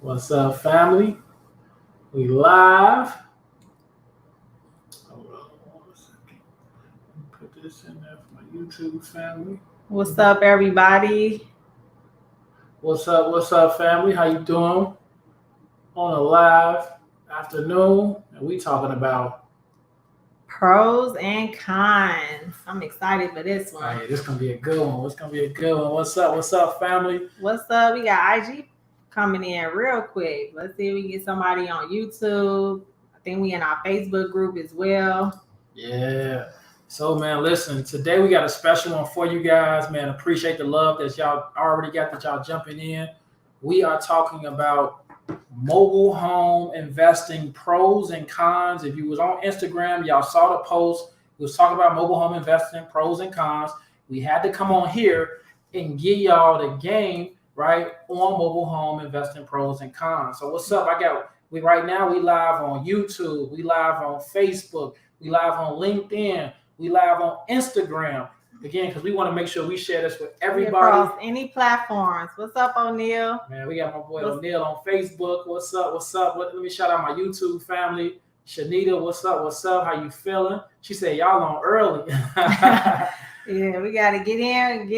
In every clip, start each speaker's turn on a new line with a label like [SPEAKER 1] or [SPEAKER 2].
[SPEAKER 1] What's up, family? We live. Hold on 1 second. Put this in there for my YouTube family.
[SPEAKER 2] What's up, everybody?
[SPEAKER 1] What's up, family? How you doing? On a live afternoon, and we talking about
[SPEAKER 2] Pros and cons. I'm excited for this
[SPEAKER 1] oh
[SPEAKER 2] one.
[SPEAKER 1] yeah, this gonna be a good one. What's gonna be a good one? What's up, family?
[SPEAKER 2] What's up? We got IG coming in real quick. Let's see if we can get somebody on YouTube. I think we in our Facebook group as well.
[SPEAKER 1] Yeah. So man, listen, today we got a special one for you guys, man. Appreciate the love that y'all already got that y'all jumping in. We are talking about mobile home investing pros and cons. If you was on Instagram, y'all saw the post. We was talking about mobile home investing pros and cons. We had to come on here and give y'all the game right on mobile home investing pros and cons. So what's up? We right now we live on YouTube, we live on Facebook, we live on LinkedIn, we live on Instagram. Again, because we want to make sure we share this with everybody.
[SPEAKER 2] Across any platforms. What's up, O'Neal?
[SPEAKER 1] Man, we got my boy O'Neal on Facebook. What's up? Let me shout out my YouTube family. Shanita, what's up? How you feeling? She said y'all on early.
[SPEAKER 2] Yeah, we got to get in and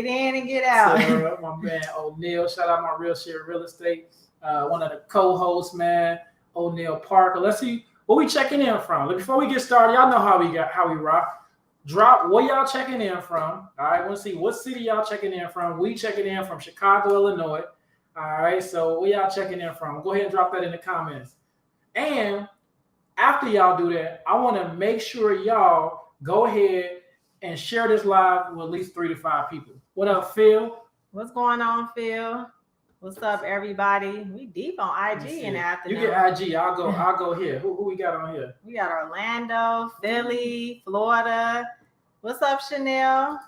[SPEAKER 2] get out.
[SPEAKER 1] So, my man O'Neal, shout out my Real Shit Real Estate. One of the co-hosts, man, O'Neal Parker. Let's see what we checking in from. Before we get started, y'all know how we rock. Drop where y'all checking in from. All right, we'll see what city y'all checking in from. We checking in from Chicago, Illinois. All right, so where y'all checking in from? Go ahead and drop that in the comments. And after y'all do that, I want to make sure y'all go ahead and share this live with at least 3 to 5 people. What up, Phil?
[SPEAKER 2] What's going on, Phil? What's up, everybody? We deep on IG in the afternoon.
[SPEAKER 1] You get IG. I'll go here. Who we got on here?
[SPEAKER 2] We got Orlando, Philly, Florida. What's up, Chanel?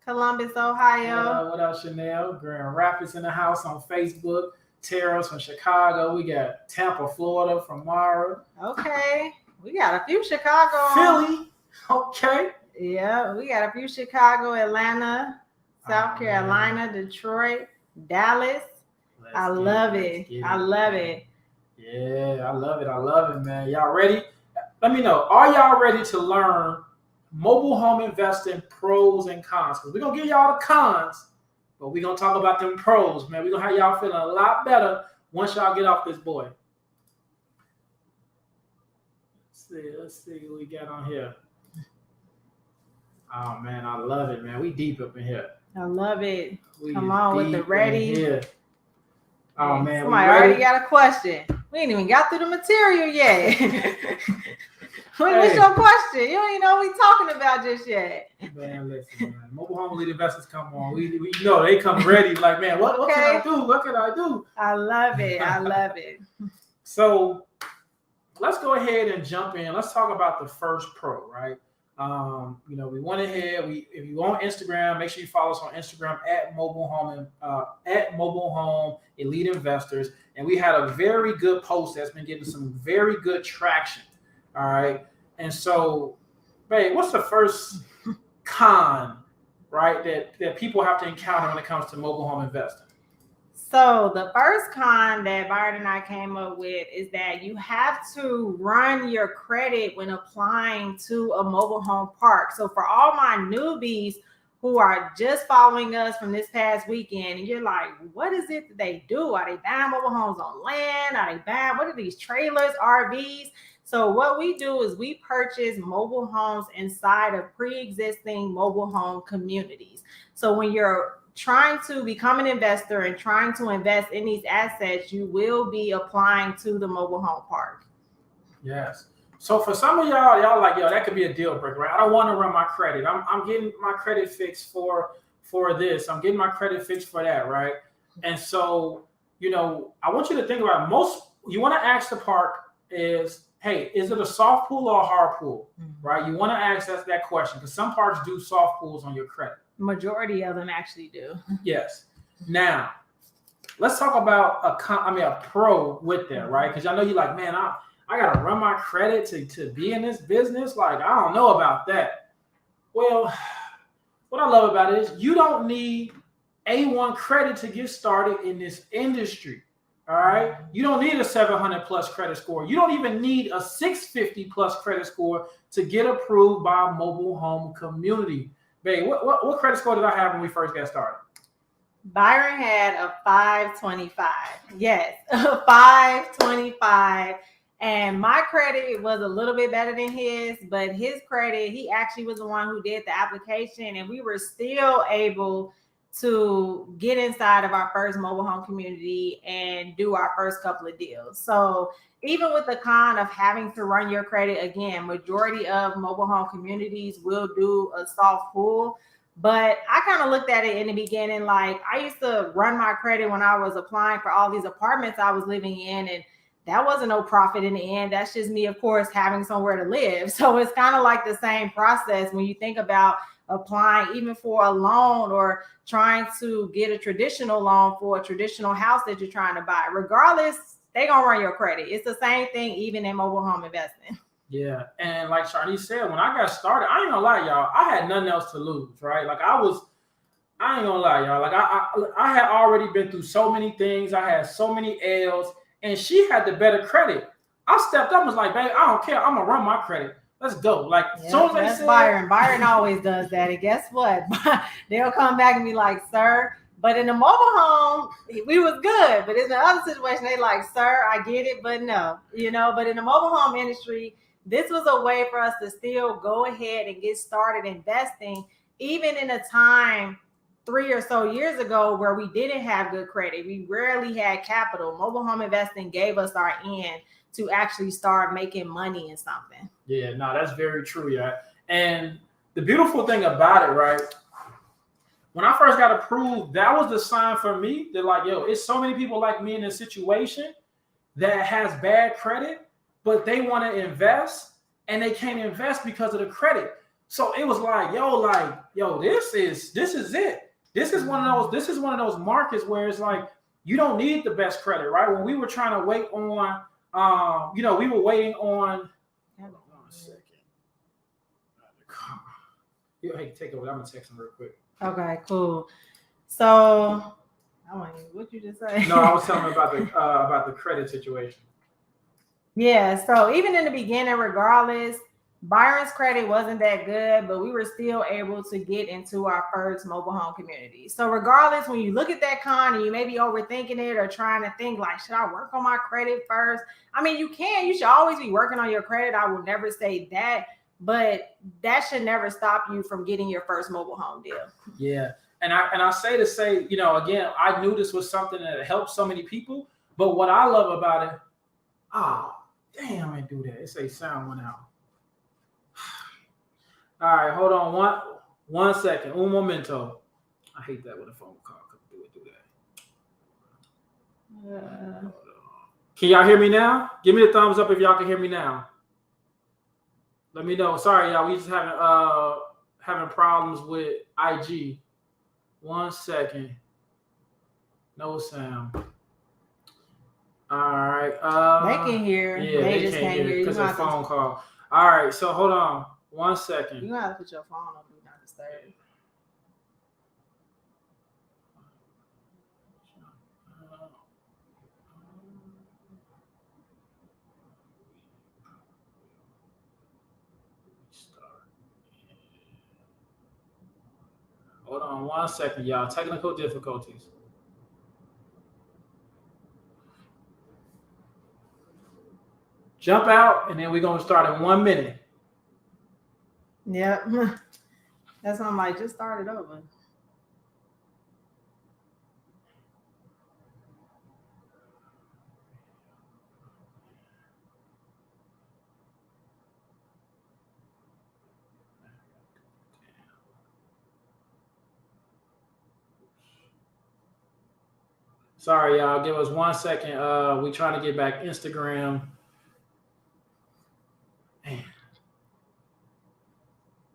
[SPEAKER 2] Columbus, Ohio.
[SPEAKER 1] What up, Chanel? Grand Rapids in the house on Facebook. Tara's from Chicago. We got Tampa, Florida from Mara.
[SPEAKER 2] Okay. We got a few Chicago.
[SPEAKER 1] Philly. Okay.
[SPEAKER 2] Yeah, we got a few Chicago, Atlanta, South Carolina, Detroit, Dallas. I love it.
[SPEAKER 1] Yeah, I love it, man. Y'all ready? Let me know. Are y'all ready to learn mobile home investing pros and cons? Because we're going to give y'all the cons, but we're going to talk about them pros, man. We're going to have y'all feeling a lot better once y'all get off this boy. Let's see what we got on here. Oh, man, I love it, man. We deep up in here.
[SPEAKER 2] I love it. Come on with the ready.
[SPEAKER 1] Oh, man.
[SPEAKER 2] Somebody already got a question. We ain't even got through the material yet. What's your question? You don't even know what we talking about just yet.
[SPEAKER 1] Man, listen, man. Mobile home lead investors come on. We know they come ready. Like, man, what can I do? What can I do?
[SPEAKER 2] I love it.
[SPEAKER 1] So let's go ahead and jump in. Let's talk about the first pro, right? We went ahead. If you on Instagram, make sure you follow us on Instagram at Mobile Home Elite Investors. And we had a very good post that's been getting some very good traction. All right. And so, babe, what's the first con, right, that people have to encounter when it comes to mobile home investing?
[SPEAKER 2] So the first con that Byron and I came up with is that you have to run your credit when applying to a mobile home park. So for all my newbies who are just following us from this past weekend, and you're like, what is it that they do? Are they buying mobile homes on land? What are these trailers, RVs? So what we do is we purchase mobile homes inside of pre-existing mobile home communities. So when you're trying to become an investor and trying to invest in these assets, you will be applying to the mobile home park.
[SPEAKER 1] Yes. So for some of y'all like, that could be a deal breaker, right? I don't want to run my credit. I'm getting my credit fixed for this. I'm getting my credit fixed for that, right? And so, I want you to think about you want to ask the park is, hey, is it a soft pool or a hard pool, right? You want to ask that question because some parks do soft pools on your credit.
[SPEAKER 2] Majority of them actually do.
[SPEAKER 1] Yes. Now, let's talk about a pro with that, right? Because I know you're like, man, I got to run my credit to be in this business. Like, I don't know about that. Well, what I love about it is you don't need A1 credit to get started in this industry. All right. You don't need a 700 plus credit score. You don't even need a 650 plus credit score to get approved by a mobile home community. Babe, what credit score did I have when we first got started?
[SPEAKER 2] Byron had a 525. Yes, a 525. And my credit was a little bit better than his, but his credit, he actually was the one who did the application, and we were still able to get inside of our first mobile home community and do our first couple of deals. So even with the con of having to run your credit, again, majority of mobile home communities will do a soft pull. But I kind of looked at it in the beginning, like I used to run my credit when I was applying for all these apartments I was living in, and that wasn't no profit in the end. That's just me, of course, having somewhere to live. So it's kind of like the same process when you think about applying even for a loan or trying to get a traditional loan for a traditional house that you're trying to buy. Regardless, they're going to run your credit. It's the same thing even in mobile home investing.
[SPEAKER 1] Yeah, and like Sharnice said, when I got started, I ain't gonna lie, y'all, I had nothing else to lose, right? Like I ain't gonna lie, y'all, like I had already been through so many things. I had so many L's, and she had the better credit. I stepped up and was like, babe, I don't care. I'm gonna run my credit. Let's go. Like, as soon as they said,
[SPEAKER 2] Byron always does that. And guess what? They'll come back and be like, sir. But in the mobile home, we was good. But in the other situation, they like, sir, I get it, but no. But in the mobile home industry, this was a way for us to still go ahead and get started investing, even in a time 3 or so years ago where we didn't have good credit. We rarely had capital. Mobile home investing gave us our in to actually start making money in something.
[SPEAKER 1] Yeah, no, that's very true, yeah. And the beautiful thing about it, right? When I first got approved, that was the sign for me that, like, yo, it's so many people like me in this situation that has bad credit, but they want to invest and they can't invest because of the credit. So it was like, yo, this is it. This is one of those markets where it's like you don't need the best credit, right? When we were trying to wait on we were waiting on. Hold on a second. Hey, take it over. I'm gonna text him real quick.
[SPEAKER 2] Okay, cool. So, what you just say?
[SPEAKER 1] No, I was telling him about the credit situation.
[SPEAKER 2] Yeah. So even in the beginning, regardless, Byron's credit wasn't that good, but we were still able to get into our first mobile home community. So regardless, when you look at that con and you may be overthinking it or trying to think like, should I work on my credit first? I mean, you should always be working on your credit. I will never say that, but that should never stop you from getting your first mobile home deal.
[SPEAKER 1] Yeah. And I say, again, I knew this was something that helped so many people, but what I love about it, damn, I do that. It say sound went out. All right, hold on one second. Un momento. I hate that when a phone call comes do that. Can y'all hear me now? Give me the thumbs up if y'all can hear me now. Let me know. Sorry, y'all. We just having problems with IG. 1 second. No sound. All right.
[SPEAKER 2] They can hear.
[SPEAKER 1] Yeah, they just can't hear because of the phone call. All right. So hold on 1 second.
[SPEAKER 2] You gotta put your phone on Do Not Disturb.
[SPEAKER 1] Hold on 1 second, y'all. Technical difficulties. Jump out, and then we're gonna start in 1 minute.
[SPEAKER 2] Yep. That's why I'm like, just start it over.
[SPEAKER 1] Sorry, y'all. Give us 1 second. We trying to get back Instagram. Man.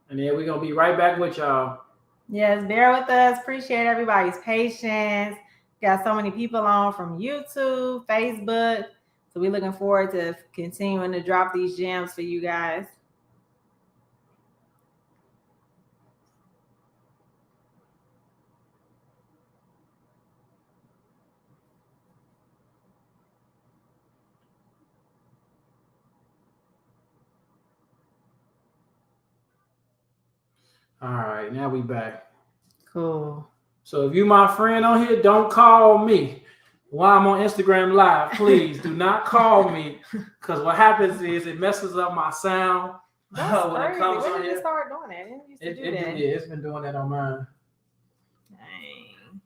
[SPEAKER 1] And then we're going to be right back with y'all.
[SPEAKER 2] Yes, bear with us. Appreciate everybody's patience. Got so many people on from YouTube, Facebook. So we're looking forward to continuing to drop these gems for you guys.
[SPEAKER 1] All right, now we back.
[SPEAKER 2] Cool.
[SPEAKER 1] So if you my friend on here, don't call me while I'm on Instagram Live. Please do not call me, because what happens is it messes up my sound
[SPEAKER 2] That's
[SPEAKER 1] when it
[SPEAKER 2] crazy.
[SPEAKER 1] comes
[SPEAKER 2] When
[SPEAKER 1] on
[SPEAKER 2] did it
[SPEAKER 1] here.
[SPEAKER 2] start doing that? It didn't used to do that.
[SPEAKER 1] Yeah, it's been doing that on mine.
[SPEAKER 2] Dang.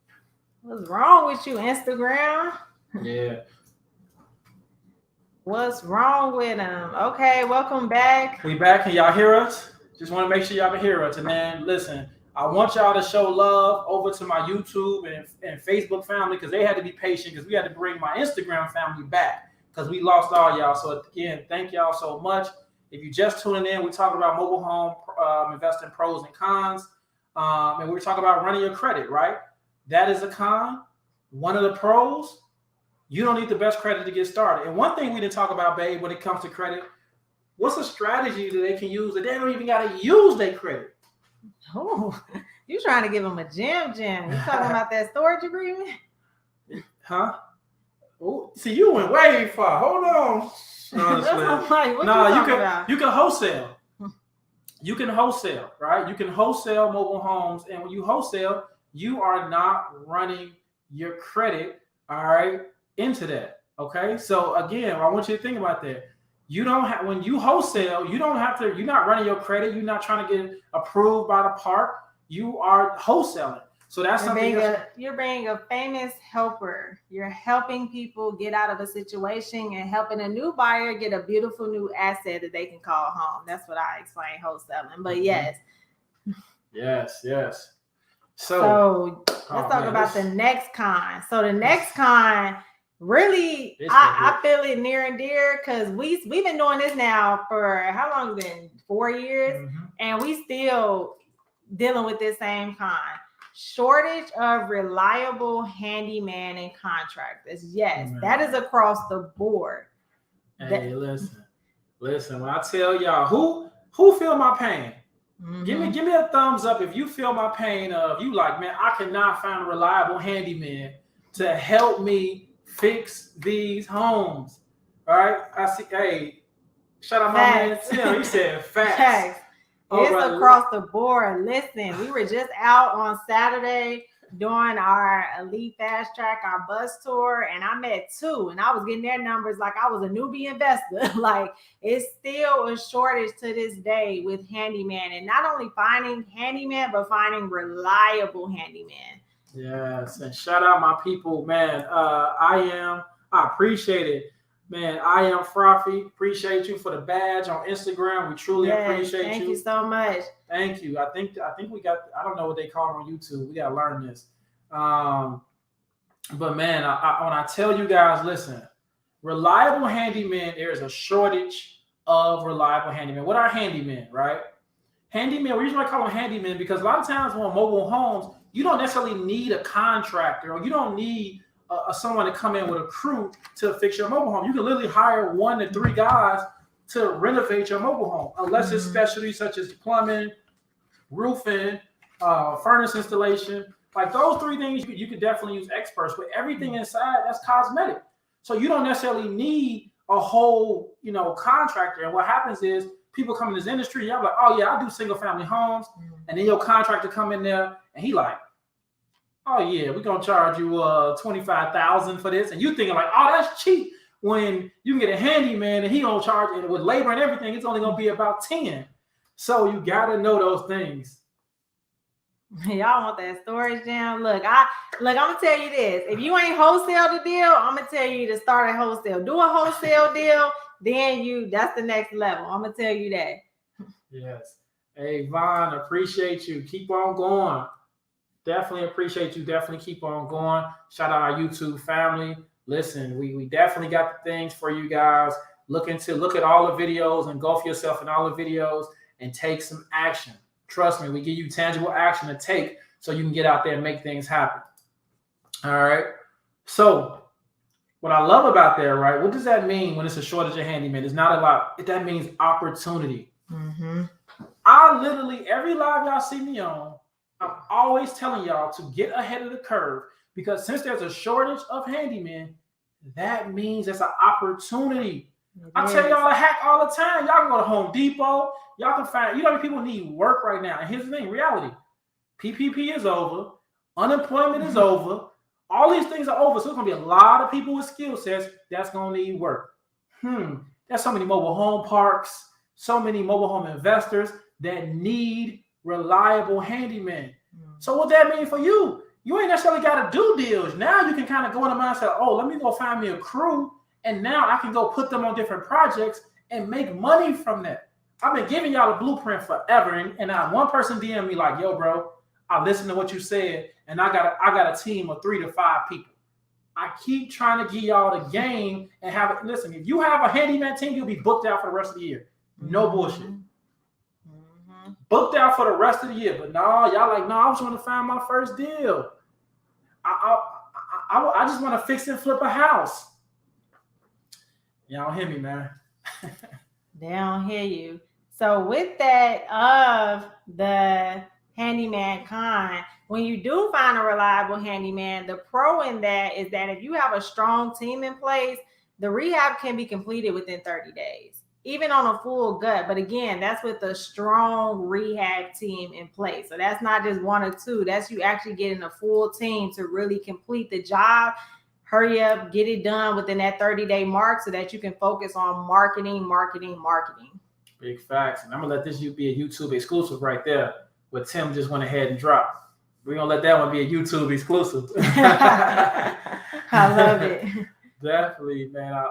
[SPEAKER 2] What's wrong with you, Instagram?
[SPEAKER 1] Yeah.
[SPEAKER 2] What's wrong with them? Okay, welcome back.
[SPEAKER 1] We back. Can y'all hear us? Just want to make sure y'all can hear us. And then listen, I want y'all to show love over to my YouTube and Facebook family, because they had to be patient, because we had to bring my Instagram family back because we lost all y'all. So again, thank y'all so much. If you just tuning in, we talk about mobile home investing pros and cons, and we're talking about running your credit, right? That is a con. One of the pros, you don't need the best credit to get started. And one thing we didn't talk about, babe, when it comes to credit, what's a strategy that they can use that they don't even got to use their credit?
[SPEAKER 2] Oh, you trying to give them a gem? You talking about that storage agreement?
[SPEAKER 1] Huh? Oh, see, you went way far. Hold on. You can wholesale. You can wholesale, right? You can wholesale mobile homes, and when you wholesale, you are not running your credit, all right, into that. Okay. So again, I want you to think about that. You don't have, when you wholesale, you don't have to, you're not running your credit, you're not trying to get approved by the park. You are wholesaling. So that's
[SPEAKER 2] you're being a famous helper. You're helping people get out of a situation and helping a new buyer get a beautiful new asset that they can call home. That's what I explain wholesaling. But yes.
[SPEAKER 1] Yes.
[SPEAKER 2] So let's talk about the next con. So the next con, really, I feel it near and dear, because we've been doing this now for how long? It's been 4 years, and we still dealing with this same con. Shortage of reliable handyman and contractors. Yes, that is across the board.
[SPEAKER 1] Hey, listen. When I tell y'all, who feel my pain? Give me a thumbs up if you feel my pain of you like, man, I cannot find a reliable handyman to help me fix these homes. All right. I see. Hey, shout out my man Tim. He said facts.
[SPEAKER 2] It's across the board. Listen, we were just out on Saturday doing our Elite Fast Track, our bus tour, and I met two, and I was getting their numbers like I was a newbie investor. Like, it's still a shortage to this day with handyman, and not only finding handyman, but finding reliable handyman.
[SPEAKER 1] Yes, and shout out my people, man. I appreciate it. Man, I am Frothy. Appreciate you for the badge on Instagram. We truly appreciate you.
[SPEAKER 2] Thank you so much.
[SPEAKER 1] Thank you. I think we got, I don't know what they call it on YouTube. We got to learn this. But man, when I tell you guys, listen, reliable handyman, there's a shortage of reliable handyman. What are handymen, right? Handyman, we usually call them handymen because a lot of times on mobile homes, you don't necessarily need a contractor, or you don't need someone to come in with a crew to fix your mobile home. You can literally hire 1 to 3 guys to renovate your mobile home, unless it's specialties such as plumbing, roofing, furnace installation. Like those 3 things, you could definitely use experts. But everything inside, that's cosmetic. So you don't necessarily need a whole, contractor. And what happens is people come in this industry, y'all like, oh yeah, I do single family homes, and then your contractor come in there and he like, oh yeah, we're gonna charge you $25,000 for this, and you thinking like, oh, that's cheap. When you can get a handyman and he gonna charge it with labor and everything, it's only gonna be about 10. So you gotta know those things.
[SPEAKER 2] Y'all want that storage jam? Look, I'm gonna tell you this: if you ain't wholesale the deal, I'm gonna tell you to start a wholesale. Do a wholesale deal, then that's the next level. I'm gonna tell you that.
[SPEAKER 1] Yes. Hey Vaughn, appreciate you. Keep on going. Definitely appreciate you. Definitely keep on going. Shout out our YouTube family. Listen, we definitely got the things for you guys. Look at all the videos, engulf yourself in all the videos and take some action. Trust me, we give you tangible action to take so you can get out there and make things happen. All right. So what I love about that, right? What does that mean when it's a shortage of handyman? It's not a lot. That means opportunity. I literally, every live y'all see me on, I'm always telling y'all to get ahead of the curve, because since there's a shortage of handymen, that means there's an opportunity. I tell y'all a hack all the time. Y'all can go to Home Depot. Y'all can find, you know, people need work right now. And here's the thing, reality. PPP is over. Unemployment is over. All these things are over. So there's going to be a lot of people with skill sets that's going to need work. There's so many mobile home parks, so many mobile home investors that need reliable handymen. So what that mean for you? You ain't necessarily got to do deals. Now you can kind of go in the mindset, oh, let me go find me a crew. And now I can go put them on different projects and make money from that. I've been giving y'all a blueprint forever. And one person DM me like, yo, bro, I listened to what you said. And I got a team of 3 to 5 people. I keep trying to give y'all the game and have it. Listen, if you have a handyman team, you'll be booked out for the rest of the year. No bullshit. Booked out for the rest of the year. But no, y'all like, no, I just want to find my first deal. I just want to fix and flip a house. Y'all don't hear me, man.
[SPEAKER 2] They don't hear you. So with that of the handyman kind, when you do find a reliable handyman, the pro in that is that if you have a strong team in place, the rehab can be completed within 30 days, even on a full gut. But again, that's with a strong rehab team in place. So that's not just 1 or 2. That's you actually getting a full team to really complete the job. Hurry up, get it done within that 30-day mark so that you can focus on marketing.
[SPEAKER 1] Big facts. And I'm going to let this be a YouTube exclusive right there, what Tim just went ahead and dropped. We're going to let that one be a YouTube exclusive.
[SPEAKER 2] I love it.
[SPEAKER 1] Definitely, man.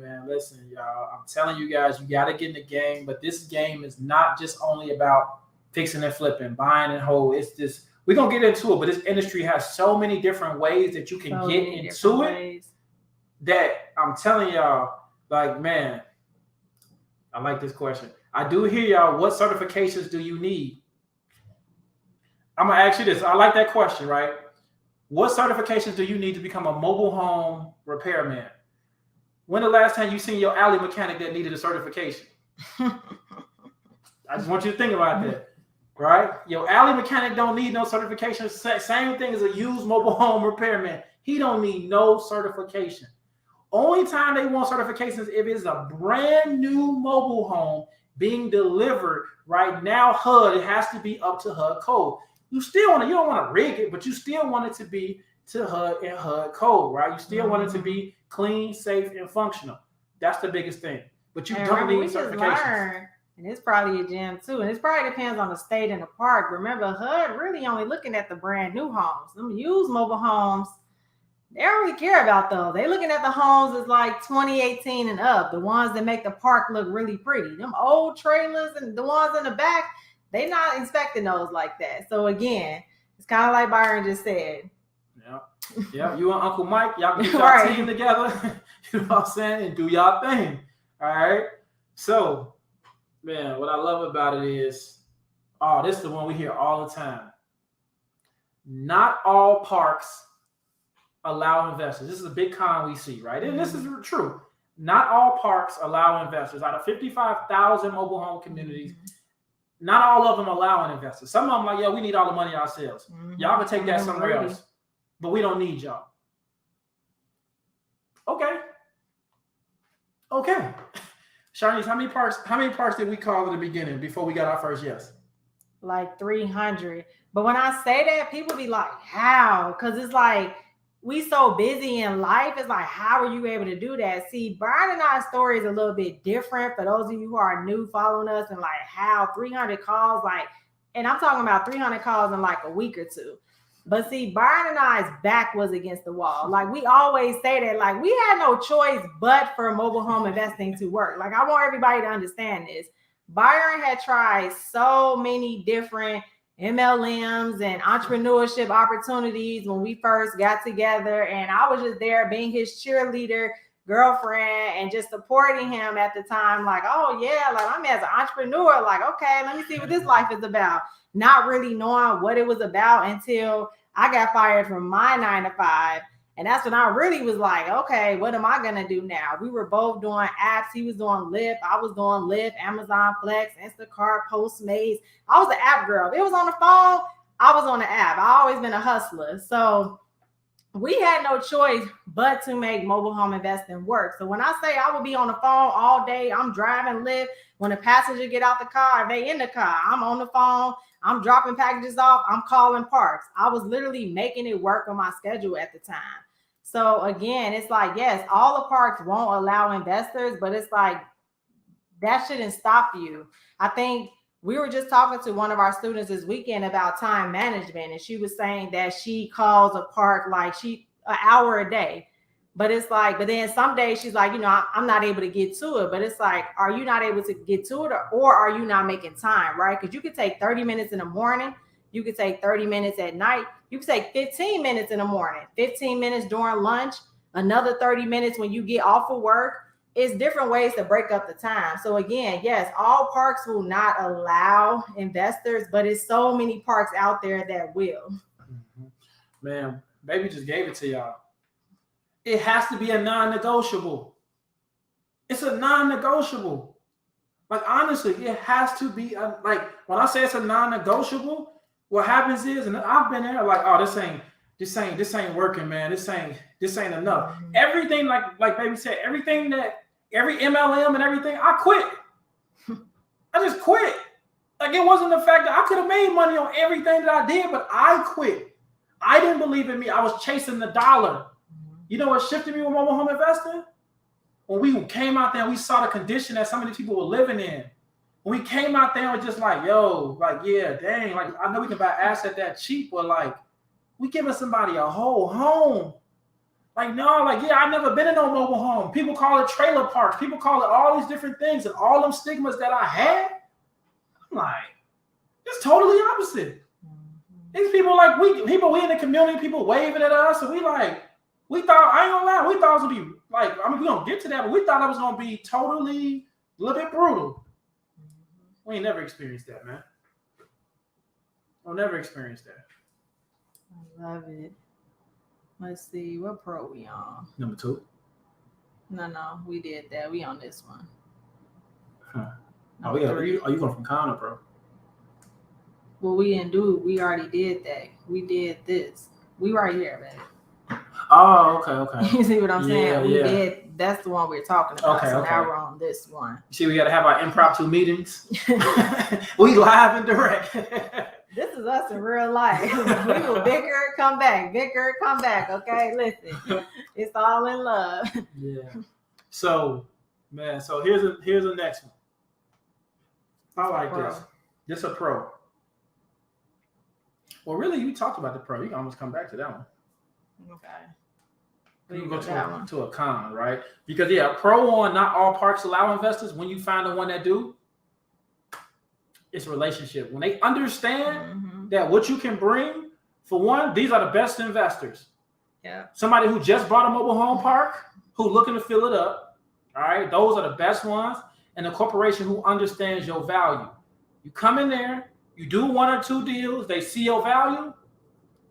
[SPEAKER 1] Man. Listen, y'all. I'm telling you guys, you got to get in the game. But this game is not just only about fixing and flipping, buying and hold. It's just, we're going to get into it, but this industry has so many different ways that you can get into it that I'm telling y'all, like, man, I like this question. I do hear y'all, what certifications do you need? I'm going to ask you this. I like that question, right? What certifications do you need to become a mobile home repairman? When the last time you seen your alley mechanic that needed a certification? I just want you to think about that. Right? Your alley mechanic don't need no certification. Same thing as a used mobile home repairman. He don't need no certification. Only time they want certifications if it's a brand new mobile home being delivered right now. HUD, it has to be up to HUD code. You don't want to rig it, but you still want it to be to HUD and HUD code, right? You still want it to be clean, safe, and functional. That's the biggest thing. But you don't need certifications.
[SPEAKER 2] And it's probably a gem too. And it probably depends on the state and the park. Remember, HUD really only looking at the brand new homes. Them used mobile homes, they don't really care about those. They looking at the homes as like 2018 and up, the ones that make the park look really pretty. Them old trailers and the ones in the back, they not inspecting those like that. So again, it's kind of like Byron just said.
[SPEAKER 1] Yeah. You and Uncle Mike, y'all get y'all team together. You know what I'm saying? And do y'all thing. All right. So, man, what I love about it is, this is the one we hear all the time. Not all parks allow investors. This is a big con we see, right? And this is true. Not all parks allow investors. Out of 55,000 mobile home communities, not all of them allow investors. Some of them like, we need all the money ourselves. Y'all can take that somewhere else, but we don't need y'all. Okay. Sharnice, how many parks did we call at the beginning before we got our first yes?
[SPEAKER 2] Like 300. But when I say that, people be like, how? Because it's like, we so busy in life. It's like, how are you able to do that? See, Byron and I's story is a little bit different for those of you who are new following us, and like how 300 calls, and I'm talking about 300 calls in like a week or two. But see, Byron and I's back was against the wall. Like we always say that, like we had no choice but for mobile home investing to work. Like I want everybody to understand this. Byron had tried so many different MLMs and entrepreneurship opportunities when we first got together. And I was just there being his cheerleader, girlfriend, and just supporting him at the time. Like, oh yeah, like I'm as an entrepreneur, like, okay, let me see what this life is about. Not really knowing what it was about until I got fired from my 9 to 5. And that's when I really was like, okay, what am I going to do now? We were both doing apps. He was doing Lyft. I was doing Lyft, Amazon Flex, Instacart, Postmates. I was an app girl. If it was on the phone, I was on the app. I always been a hustler. So we had no choice but to make mobile home investing work. So when I say I will be on the phone all day, I'm driving Lyft. When the passenger get out the car, if they in the car, I'm on the phone, I'm dropping packages off, I'm calling parks. I was literally making it work on my schedule at the time. So again, it's like, yes, all the parks won't allow investors, but it's like, that shouldn't stop you. I think we were just talking to one of our students this weekend about time management, and she was saying that she calls a park like an hour a day. But it's like, but then some days she's like, I'm not able to get to it. But it's like, are you not able to get to it, or are you not making time, right? Because you could take 30 minutes in the morning, you could take 30 minutes at night, you could take 15 minutes in the morning, 15 minutes during lunch, another 30 minutes when you get off of work. It's different ways to break up the time. So again, yes, all parks will not allow investors, but it's so many parks out there that will.
[SPEAKER 1] Man, baby just gave it to y'all. It has to be a non-negotiable. It's a non-negotiable. Like, honestly, it has to be like, when I say it's a non-negotiable, what happens is, and I've been there, like, oh, this ain't working, man. This ain't enough. Mm-hmm. Everything, like baby said, every MLM and everything, I quit. I just quit. Like, it wasn't the fact that I could have made money on everything that I did, but I quit. I didn't believe in me. I was chasing the dollar. You know what shifted me with mobile home investing? When we came out there and we saw the condition that some of these people were living in. When we came out there and we're just like, yo, like, yeah, dang, like, I know we can buy asset that cheap, but like, we giving somebody a whole home. Like, no, like, yeah, I've never been in no mobile home. People call it trailer parks. People call it all these different things. And all them stigmas that I had, I'm like, it's totally opposite. These people, like, we in the community, people waving at us, and we thought, I ain't gonna lie, we thought it was gonna be like, I mean, we don't get to that, but we thought it was gonna be totally a little bit brutal. We ain't never experienced that, man. I'll never experience that.
[SPEAKER 2] I love it. Let's see, what pro we on?
[SPEAKER 1] Number 2.
[SPEAKER 2] No, we did that. We on this one.
[SPEAKER 1] Huh. Are you going from con or pro?
[SPEAKER 2] Well, we didn't do it. We already did that. We did this. We right here, man.
[SPEAKER 1] Oh, okay.
[SPEAKER 2] You see what I'm saying?
[SPEAKER 1] Yeah,
[SPEAKER 2] we did. That's the one we're talking about.
[SPEAKER 1] Okay,
[SPEAKER 2] so now we're on this one.
[SPEAKER 1] You see, we got to have our impromptu meetings. We live and direct.
[SPEAKER 2] This is us in real life. We will bicker, come back. Okay, listen, it's all in love.
[SPEAKER 1] Yeah. So, man. So here's the next one. I like this. This a pro. Well, really, you talked about the pro. You can almost come back to that one.
[SPEAKER 2] Okay.
[SPEAKER 1] Then you go to a con, right? Because pro on not all parks allow investors. When you find the one that do, it's a relationship. When they understand that what you can bring, for one, these are the best investors.
[SPEAKER 2] Yeah.
[SPEAKER 1] Somebody who just bought a mobile home park, who looking to fill it up. All right. Those are the best ones. And a corporation who understands your value. You come in there, you do 1 or 2 deals, they see your value,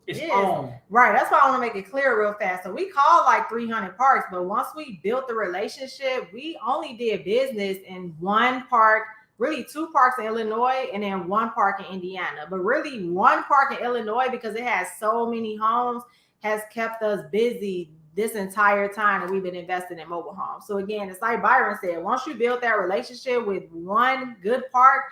[SPEAKER 1] it's on.
[SPEAKER 2] Right. That's why I want to make it clear real fast. So we called like 300 parks, but once we built the relationship, we only did business in 1 park, really 2 parks in Illinois, and then 1 park in Indiana. But really 1 park in Illinois, because it has so many homes, has kept us busy this entire time that we've been investing in mobile homes. So again, it's like Byron said, once you build that relationship with 1 good park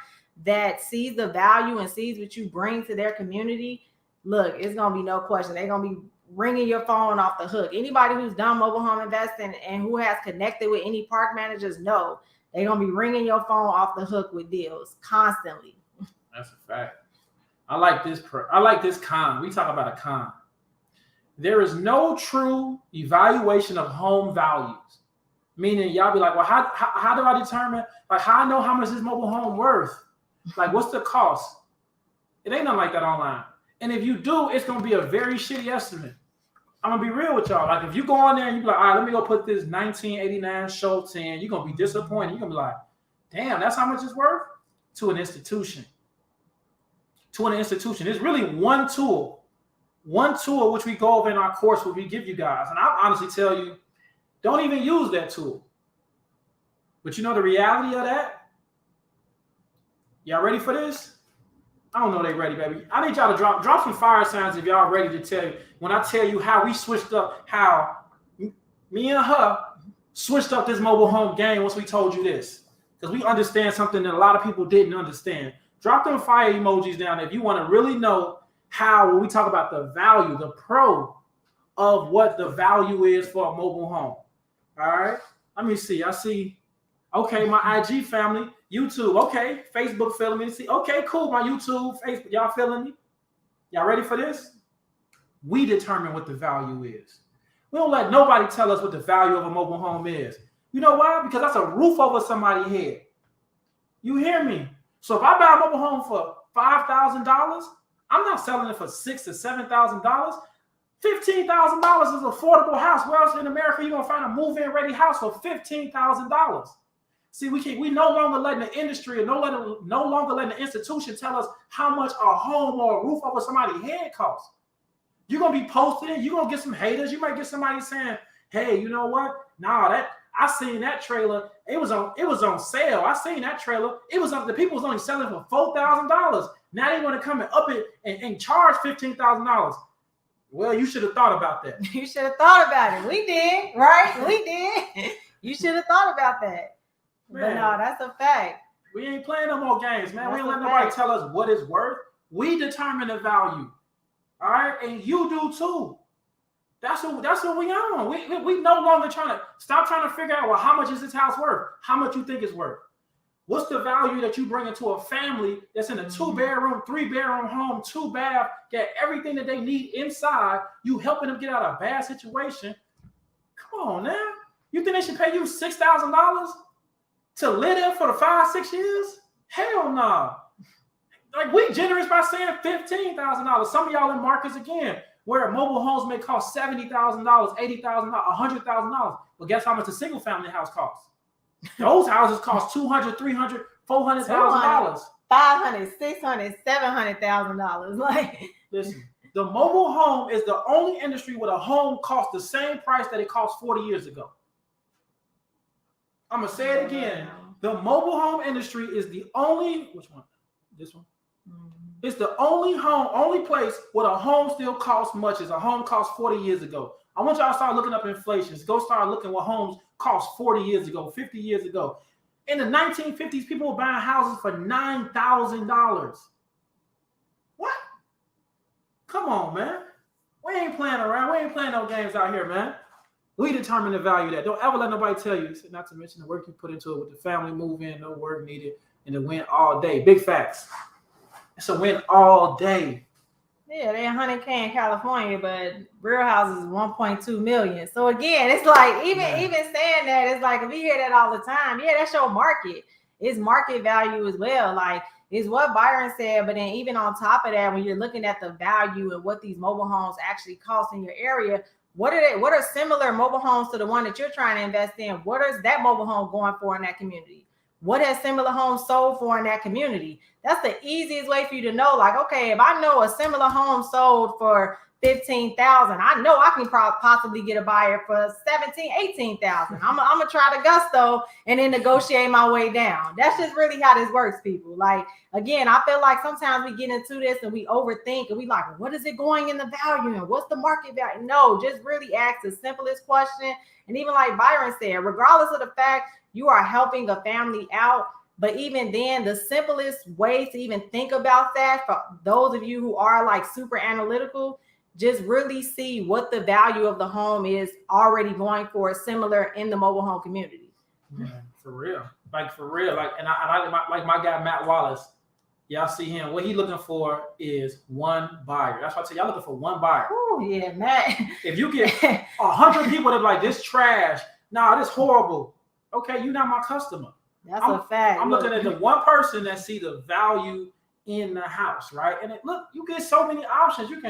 [SPEAKER 2] that sees the value and sees what you bring to their community, look, it's going to be no question. They're going to be ringing your phone off the hook. Anybody who's done mobile home investing and who has connected with any park managers know they're going to be ringing your phone off the hook with deals constantly.
[SPEAKER 1] That's a fact. I like this con. We talk about a con. There is no true evaluation of home values. Meaning y'all be like, well, how do I determine, like, how I know how much this mobile home worth? Like, what's the cost? It ain't nothing like that online. And if you do, it's going to be a very shitty estimate. I'm going to be real with y'all. Like, if you go on there and you be like, all right, let me go put this 1989 Schultz in, you're going to be disappointed. You're going to be like, damn, that's how much it's worth? To an institution. It's really one tool which we go over in our course, what we give you guys. And I'll honestly tell you, don't even use that tool. But you know the reality of that? Y'all ready for this? I don't know they ready, baby. I need y'all to drop some fire signs if y'all ready to tell you. When I tell you how we switched up how me and her switched up this mobile home game once we told you this. Because we understand something that a lot of people didn't understand. Drop them fire emojis down if you want to really know how, when we talk about the value, the pro of what the value is for a mobile home. All right. Let me see. I see. Okay, my IG family, YouTube. Okay, Facebook feeling me. See. Okay, cool. My YouTube, Facebook. Y'all feeling me? Y'all ready for this? We determine what the value is. We don't let nobody tell us what the value of a mobile home is. You know why? Because that's a roof over somebody's head. You hear me? So if I buy a mobile home for $5,000, I'm not selling it for $6,000 to $7,000. $15,000 is an affordable house. Where else in America you gonna find a move-in ready house for $15,000? See, we no longer letting the industry and no longer letting the institution tell us how much a home or a roof over somebody's head costs. You're gonna be posting it. You're gonna get some haters. You might get somebody saying, "Hey, you know what? Nah, that I seen that trailer. It was on sale. I seen that trailer. The people was only selling for $4,000. Now they want to come and up it and charge $15,000." Well, you should have thought about that.
[SPEAKER 2] You should have thought about it. We did, right? We did. You should have thought about that. Man, but no, that's a fact.
[SPEAKER 1] We ain't playing no more games, man. We ain't letting nobody tell us what it's worth. We determine the value. All right, and you do too. That's what we on. We no longer trying to figure out, well, how much is this house worth? How much you think it's worth? What's the value that you bring into a family that's in a 2-bedroom, 3-bedroom home, 2-bath, get everything that they need inside? You helping them get out of a bad situation. Come on, man. You think they should pay you $6,000 to live there for the 5-6 years? Hell no. Nah. Like, we generous by saying $15,000. Some of y'all in markets again where mobile homes may cost $70,000, $80,000, $100,000. But guess how much a single family house costs? Those houses cost $200,000, $300,000, $400,000.
[SPEAKER 2] $500,000, $600,000, $700,000. Like,
[SPEAKER 1] listen, the mobile home is the only industry where a home costs the same price that it cost 40 years ago. I'm gonna say it again. The mobile home industry is the only, which one? This one? It's the only place where a home still costs much as a home cost 40 years ago. I want y'all to start looking up inflation. Go start looking what homes cost 40 years ago, 50 years ago. In the 1950s, people were buying houses for $9,000. What? Come on, man. We ain't playing around. We ain't playing no games out here, man. We determine the value of that. Don't ever let nobody tell you, not to mention the work you put into it with the family move in, no work needed, and it went all day. Big facts. It's a win all day.
[SPEAKER 2] Yeah, they're 100K in California, but real houses is 1.2 million. So again, it's like even saying that, it's like if we hear that all the time, yeah, that's your market. It's market value as well. Like, it's what Byron said, but then even on top of that, when you're looking at the value and what these mobile homes actually cost in your area, what are similar mobile homes to the one that you're trying to invest in? What is that mobile home going for in that community? What has similar homes sold for in that community? That's the easiest way for you to know. Like, okay, if I know a similar home sold for $15,000, I know I can possibly get a buyer for $17,000, $18,000. I'm gonna try the gusto and then negotiate my way down. That's just really how this works, people. Like, again, I feel like sometimes we get into this and we overthink and we like, what is it going in the value and what's the market value? No, just really ask the simplest question. And even like Byron said, regardless of the fact you are helping a family out, but even then, the simplest way to even think about that for those of you who are like super analytical, just really see what the value of the home is already going for similar in the mobile home community.
[SPEAKER 1] Yeah, for real. Like, and I like my guy, Matt Wallace. Y'all see him. What he looking for is one buyer. That's why I tell y'all looking for one buyer.
[SPEAKER 2] Oh, yeah, Matt.
[SPEAKER 1] If you get 100 people that are like, this trash, nah, this horrible. Okay, you're not my customer.
[SPEAKER 2] That's a fact.
[SPEAKER 1] I'm looking at the one person that see the value in the house, right? And look, you get so many options. You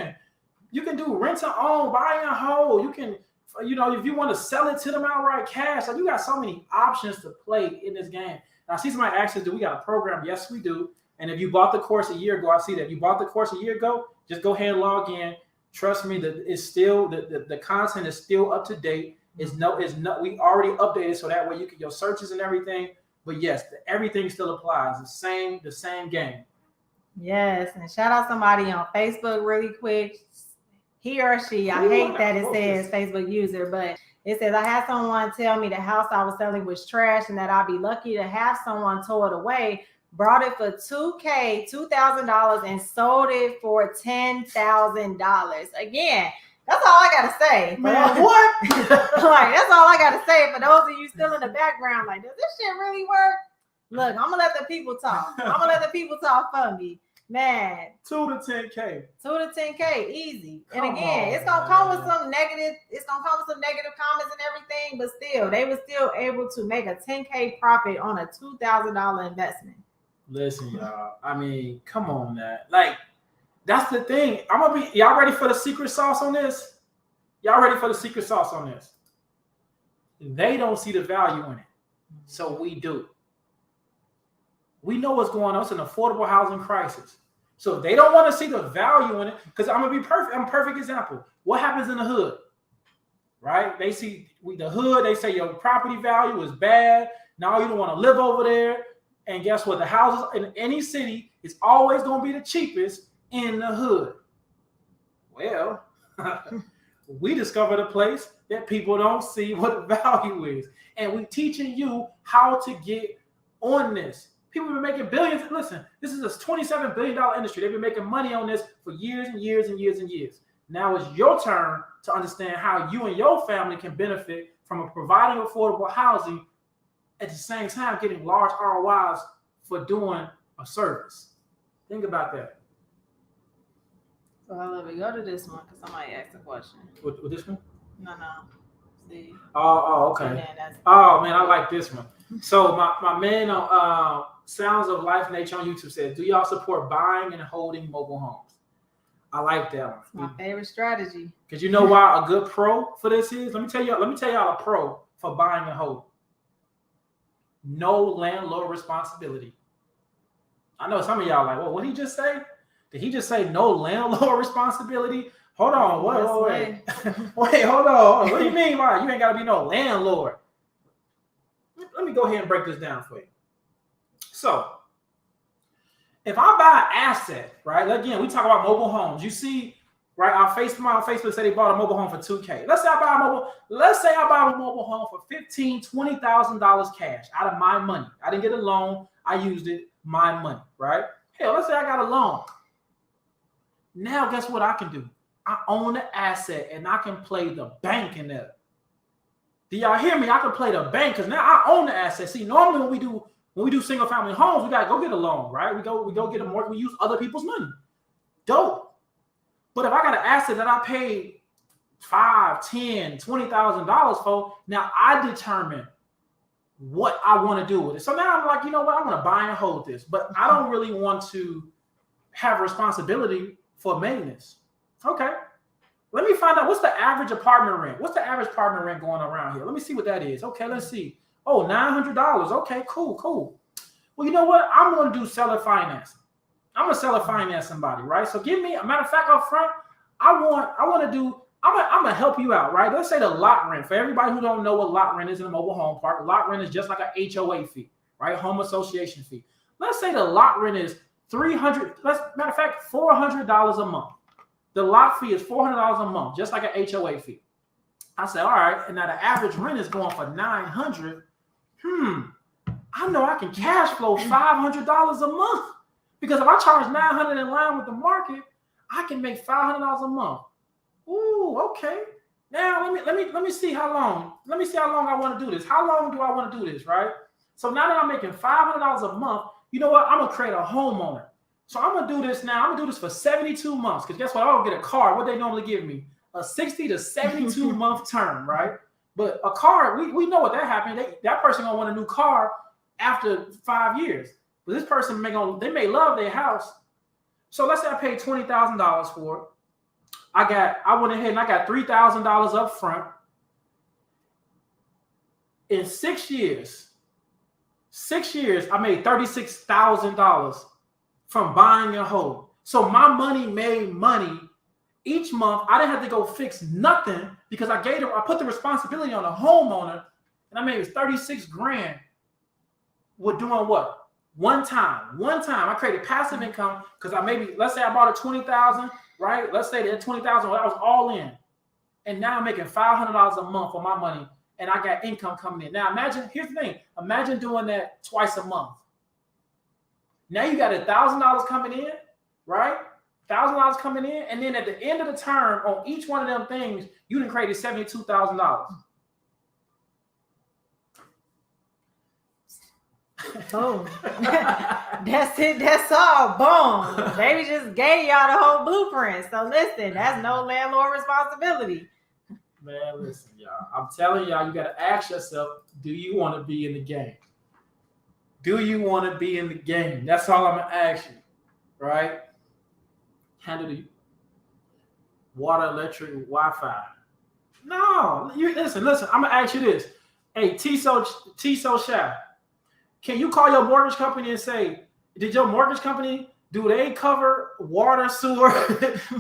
[SPEAKER 1] can do rent to own, buy and hold. You can, if you want to sell it to them outright cash, like, you got so many options to play in this game. Now, I see somebody asking, do we got a program? Yes, we do. And if you bought the course a year ago, I see that. If you bought the course a year ago, just go ahead and log in. Trust me, that it's still the content is still up to date. We already updated so that way you can your searches and everything. But yes, everything still applies. The same game.
[SPEAKER 2] Yes, and shout out somebody on Facebook really quick. He or she, I hate that it says Facebook user, but It says, I had someone tell me the house I was selling was trash and that I'd be lucky to have someone tow it away. Brought it for $2,000, and sold it for $10,000. Again, that's all I gotta say.
[SPEAKER 1] Man, what?
[SPEAKER 2] Like, that's all I gotta say for those of you still in the background. Like, does this shit really work? Look, I'm gonna let the people talk. I'm gonna let the people talk for me. Man,
[SPEAKER 1] 2 to 10K.
[SPEAKER 2] 2 to 10K, easy.
[SPEAKER 1] Come
[SPEAKER 2] and again,
[SPEAKER 1] on,
[SPEAKER 2] it's gonna come with
[SPEAKER 1] man.
[SPEAKER 2] some negative. It's gonna come with some negative comments and everything, but still, they were still able to make a 10K profit on a $2,000 investment.
[SPEAKER 1] Listen, y'all. I mean, come on, man. Like, that's the thing. Y'all ready for the secret sauce on this? Y'all ready for the secret sauce on this? They don't see the value in it, so we do. We know what's going on. It's an affordable housing crisis. So they don't want to see the value in it, because I'm gonna be perfect. I'm a perfect example. What happens in the hood, right? They see the hood. They say your property value is bad. Now you don't want to live over there. And guess what? The houses in any city is always going to be the cheapest in the hood. Well, we discovered a place that people don't see what the value is. And we're teaching you how to get on this. People have been making billions. Listen, this is a $27 billion industry. They've been making money on this for years and years and years and years. Now it's your turn to understand how you and your family can benefit from providing affordable housing, at the same time getting large ROIs for doing a service. Think about that.
[SPEAKER 2] So let me go to this one because somebody asked a question.
[SPEAKER 1] With this one?
[SPEAKER 2] No. See.
[SPEAKER 1] Oh, okay. Oh man, I like this one. So my man on Sounds of Life Nature on YouTube said, do y'all support buying and holding mobile homes? I like that one.
[SPEAKER 2] My favorite strategy. Because
[SPEAKER 1] you know why a good pro for this is? Let me tell y'all a pro for buying and holding. No landlord responsibility. I know some of y'all like, well, what did he just say? Did he just say no landlord responsibility? Hold on, wait. Wait, hold on. What do you mean by you ain't got to be no landlord? Let me go ahead and break this down for you. So, if I buy an asset, right? Again, we talk about mobile homes. You see, right? Our Facebook said they bought a mobile home for $2K. Let's say I buy a mobile home for $15,000, $20,000 cash out of my money. I didn't get a loan. I used it, my money, right? Hell, let's say I got a loan. Now, guess what I can do? I own the asset and I can play the bank in there. Do y'all hear me? I can play the bank because now I own the asset. See, normally when we do single family homes, we gotta go get a loan, right? We go get a mortgage. We use other people's money. Dope. But if I got an asset that I paid $5,000, $10,000, $20,000 for, now I determine what I want to do with it. So now I'm like, you know what? I want to buy and hold this, but I don't really want to have responsibility for maintenance. Okay. Let me find out what's the average apartment rent. What's the average apartment rent going around here? Let me see what that is. Okay, let's see. Oh, $900. Okay, cool. Well, you know what? I'm going to do seller financing. I'm gonna seller finance somebody, right? So give me a matter of fact up front. I'm gonna help you out, right? Let's say the lot rent. For everybody who don't know what lot rent is in a mobile home park, lot rent is just like an HOA fee, right? Home association fee. Let's say the lot rent is $400 a month. The lot fee is $400 a month, just like an HOA fee. I said, all right, and now the average rent is going for $900. I know I can cash flow $500 a month. Because if I charge $900 in line with the market, I can make $500 a month. Ooh, okay. Now let me see how long. Let me see how long I want to do this. How long do I want to do this, right? So now that I'm making $500 a month, you know what? I'm gonna create a homeowner. So I'm gonna do this now. I'm gonna do this for 72 months. Because guess what? I don't get a card. What they normally give me? A 60 to 72 month term, right? But a car, we know what that happened. That person gonna want a new car after 5 years. But this person they may love their house. So let's say I paid $20,000 for it. I went ahead and I got $3,000 up front. In 6 years, I made $36,000 from buying a home. So my money made money each month. I didn't have to go fix nothing because I put the responsibility on the homeowner, and I made $36,000 with doing what? One time, I created passive income because let's say I bought a $20,000, right? Let's say that $20,000, I was all in. and now I'm making $500 a month on my money, and I got income coming in. Now imagine, here's the thing, imagine doing that twice a month. Now you got $1,000 coming in, right? $1,000 coming in, and then at the end of the term, on each one of them things, you done created $72,000.
[SPEAKER 2] Boom. That's it. That's all. Boom. Baby just gave y'all the whole blueprint. So listen, that's no landlord responsibility.
[SPEAKER 1] Man, listen, y'all. I'm telling y'all, you got to ask yourself, do you want to be in the game? Do you want to be in the game? That's all I'm going to ask you, right? Handle the water, electric, Wi-Fi. No, you listen. I'm going to ask you this. Hey, T-So Shy, can you call your mortgage company and say, did your mortgage company, do they cover water, sewer,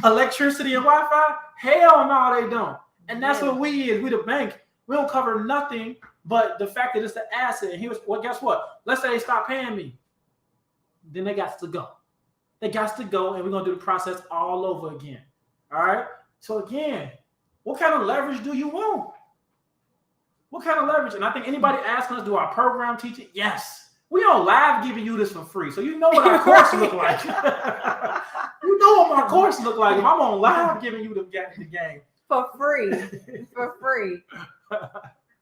[SPEAKER 1] electricity, and Wi-Fi? Hell no, they don't. And that's what we is. We the bank. We don't cover nothing but the fact that it's the asset. And here's well, guess what? Let's say they stop paying me. Then they got to go. They got to go, and we're gonna do the process all over again. All right. So again, what kind of leverage do you want? What kind of leverage? And I think anybody asking us, do our program teach it? Yes. We on live giving you this for free. So you know what our course look like. You know what my course look like. If I'm on live giving you the game.
[SPEAKER 2] For free. For free.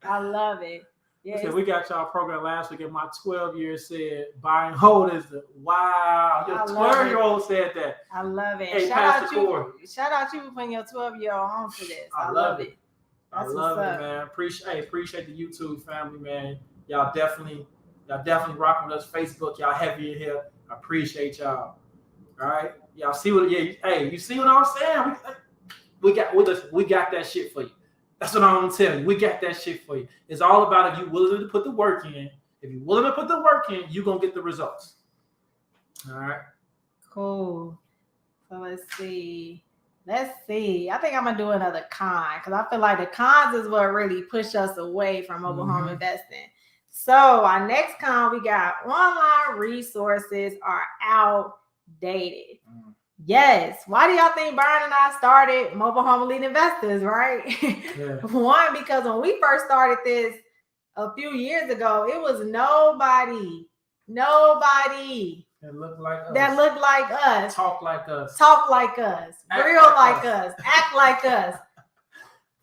[SPEAKER 2] I love it.
[SPEAKER 1] Yes. So we got y'all program last week, and my 12-year said, buy and hold is the wow. Your 12-year-old said that.
[SPEAKER 2] I love it.
[SPEAKER 1] Hey,
[SPEAKER 2] shout out you for putting your 12-year-old on for this. I love it.
[SPEAKER 1] I love it, man. Appreciate the YouTube family, man. Y'all definitely rocking with us. Facebook, y'all heavy in here. I appreciate y'all. All right, y'all see what? Yeah, hey, you see what I'm saying? We got that shit for you. That's what I'm gonna tell you. We got that shit for you. It's all about if you're willing to put the work in. If you're willing to put the work in, you're gonna get the results. All right.
[SPEAKER 2] Cool. So let's see. I think I'm gonna do another con because I feel like the cons is what really push us away from mobile home investing. So our next con, we got online resources are outdated. Yes. Why do y'all think Byron and I started Mobile Home Elite Investors, right? Yeah. One, because when we first started this a few years ago, it was nobody
[SPEAKER 1] that looked like us.
[SPEAKER 2] Talk like us.
[SPEAKER 1] Act
[SPEAKER 2] Real like us. Act like us.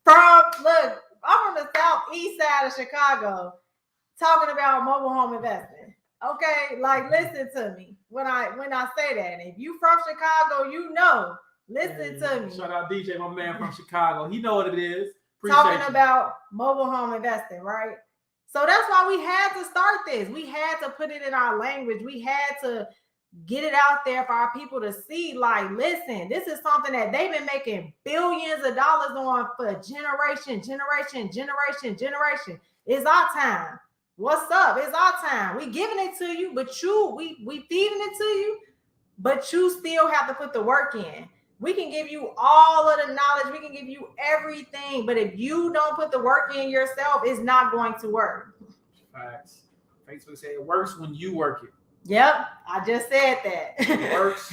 [SPEAKER 2] I'm from the southeast side of Chicago talking about mobile home investing. Okay, like listen to me when I say that. And if you from Chicago, you know. Listen to me.
[SPEAKER 1] Shout out DJ, my man from Chicago. He know what it is.
[SPEAKER 2] Talking about mobile home investing, right? So that's why we had to start this. We had to put it in our language. We had to get it out there for our people to see. Like, listen, this is something that they've been making billions of dollars on for generation. It's our time. What's up? It's our time. We giving it to you, but we feeding it to you, but you still have to put the work in. We can give you all of the knowledge. We can give you everything, but if you don't put the work in yourself, it's not going to work.
[SPEAKER 1] Facts. Facebook said it works when you work it.
[SPEAKER 2] Yep, I just said that.
[SPEAKER 1] It works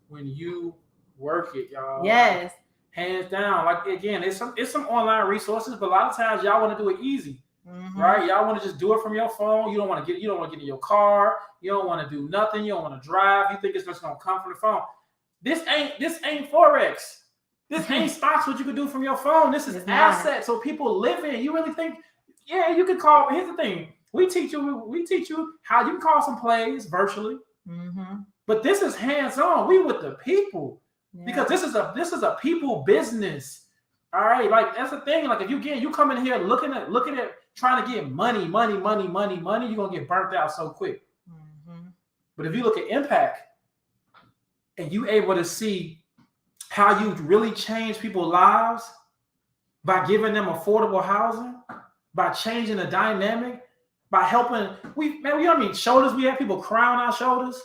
[SPEAKER 1] when you work it, y'all.
[SPEAKER 2] Yes.
[SPEAKER 1] Hands down. Like again, it's some online resources, but a lot of times y'all want to do it easy. Right? Y'all want to just do it from your phone. You don't want to get in your car. You don't want to do nothing. You don't want to drive. You think it's just gonna come from the phone. This ain't Forex. This ain't stocks, what you can do from your phone. This is assets. So people live in. You really think, yeah, you could call. Here's the thing. We teach you how you can call some plays virtually. But this is hands-on. We with the people. Because this is a people business. All right. Like that's the thing. Like if you come in here looking at trying to get money, you're gonna get burnt out so quick. But if you look at impact, and you able to see how you really change people's lives by giving them affordable housing, by changing the dynamic, by helping, shoulders, we have people cry on our shoulders.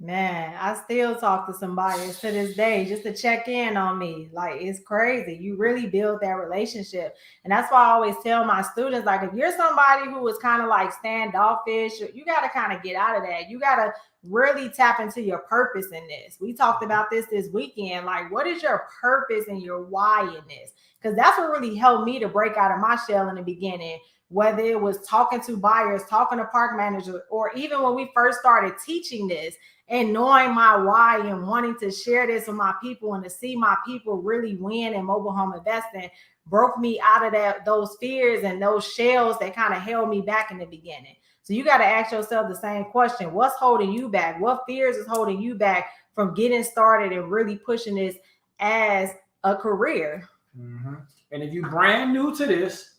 [SPEAKER 2] Man, I still talk to some buyers to this day just to check in on me. Like, it's crazy. You really build that relationship. And that's why I always tell my students, like, if you're somebody who is kind of like standoffish, you got to kind of get out of that. You got to really tap into your purpose in this. We talked about this weekend. Like, what is your purpose and your why in this? Because that's what really helped me to break out of my shell in the beginning. Whether it was talking to buyers, talking to park managers, or even when we first started teaching this, and knowing my why and wanting to share this with my people and to see my people really win in mobile home investing broke me out of those fears and those shells that kind of held me back in the beginning. So you got to ask yourself the same question. What's holding you back? What fears is holding you back from getting started and really pushing this as a career?
[SPEAKER 1] Mm-hmm. And if you're brand new to this,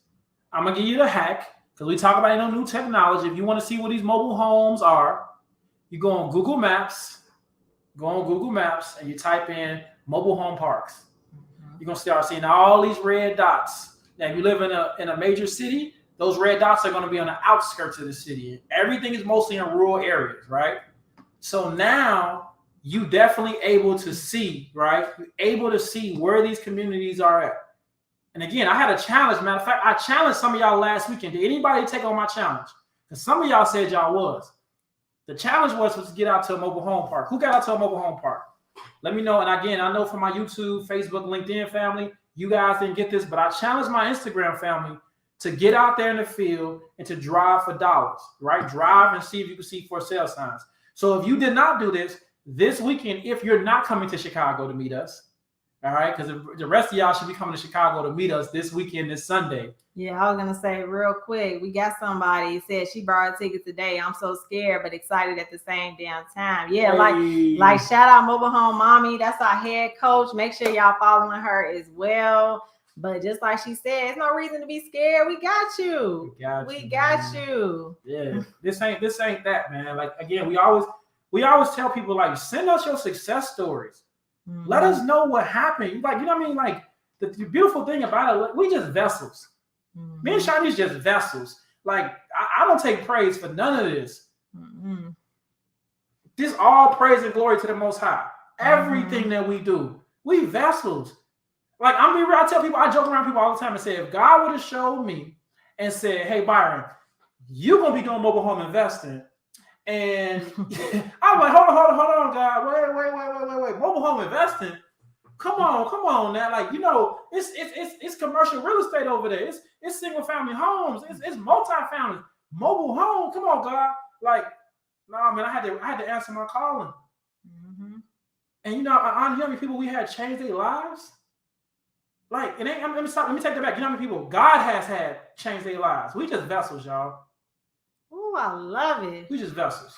[SPEAKER 1] I'm going to give you the hack, because we talk about new technology. If you want to see what these mobile homes are, you go on Google Maps, and you type in mobile home parks. You're going to start seeing all these red dots. Now, if you live in a major city, those red dots are going to be on the outskirts of the city. Everything is mostly in rural areas, right? So now you definitely able to see, right? You're able to see where these communities are at. And again, I had a challenge. Matter of fact, I challenged some of y'all last weekend. Did anybody take on my challenge? Because some of y'all said y'all was. The challenge was to get out to a mobile home park. Who got out to a mobile home park? Let me know. And again, I know from my YouTube, Facebook, LinkedIn family, you guys didn't get this, but I challenged my Instagram family to get out there in the field and to drive for dollars, right? Drive and see if you can see for sale signs. So if you did not do this weekend, if you're not coming to Chicago to meet us, all right, because the rest of y'all should be coming to Chicago to meet us this weekend, this Sunday.
[SPEAKER 2] Yeah, I was going to say real quick, we got somebody said she borrowed tickets today. I'm so scared, but excited at the same damn time. Yeah,
[SPEAKER 1] hey.
[SPEAKER 2] like shout out Mobile Home Mommy. That's our head coach. Make sure y'all following her as well. But just like she said, there's no reason to be scared. We got you. We got you.
[SPEAKER 1] Yeah, this ain't that, man. Like, again, we always tell people, like, send us your success stories. Mm-hmm. Let us know what happened. Like, you know what I mean? Like, the beautiful thing about it, like, we just vessels. Mm-hmm. Me and Sharnice just vessels. Like, I don't take praise for none of this. Mm-hmm. This all praise and glory to the Most High. Everything that we do, we vessels. Like, I'm being real. I tell people, I joke around people all the time and say, if God would have showed me and said, hey, Byron, you're going to be doing mobile home investing. And I'm like, hold on, God. Wait. Mobile home investing? Come on now. Like, it's commercial real estate over there. It's single family homes. It's multi-family. Mobile home. Come on, God. Like, no, man, I had to answer my calling. Mm-hmm. And you know how many people we had change their lives? Like, let me take that back. You know how many people God has had change their lives? We just vessels, y'all.
[SPEAKER 2] Oh, I love it.
[SPEAKER 1] We just vessels.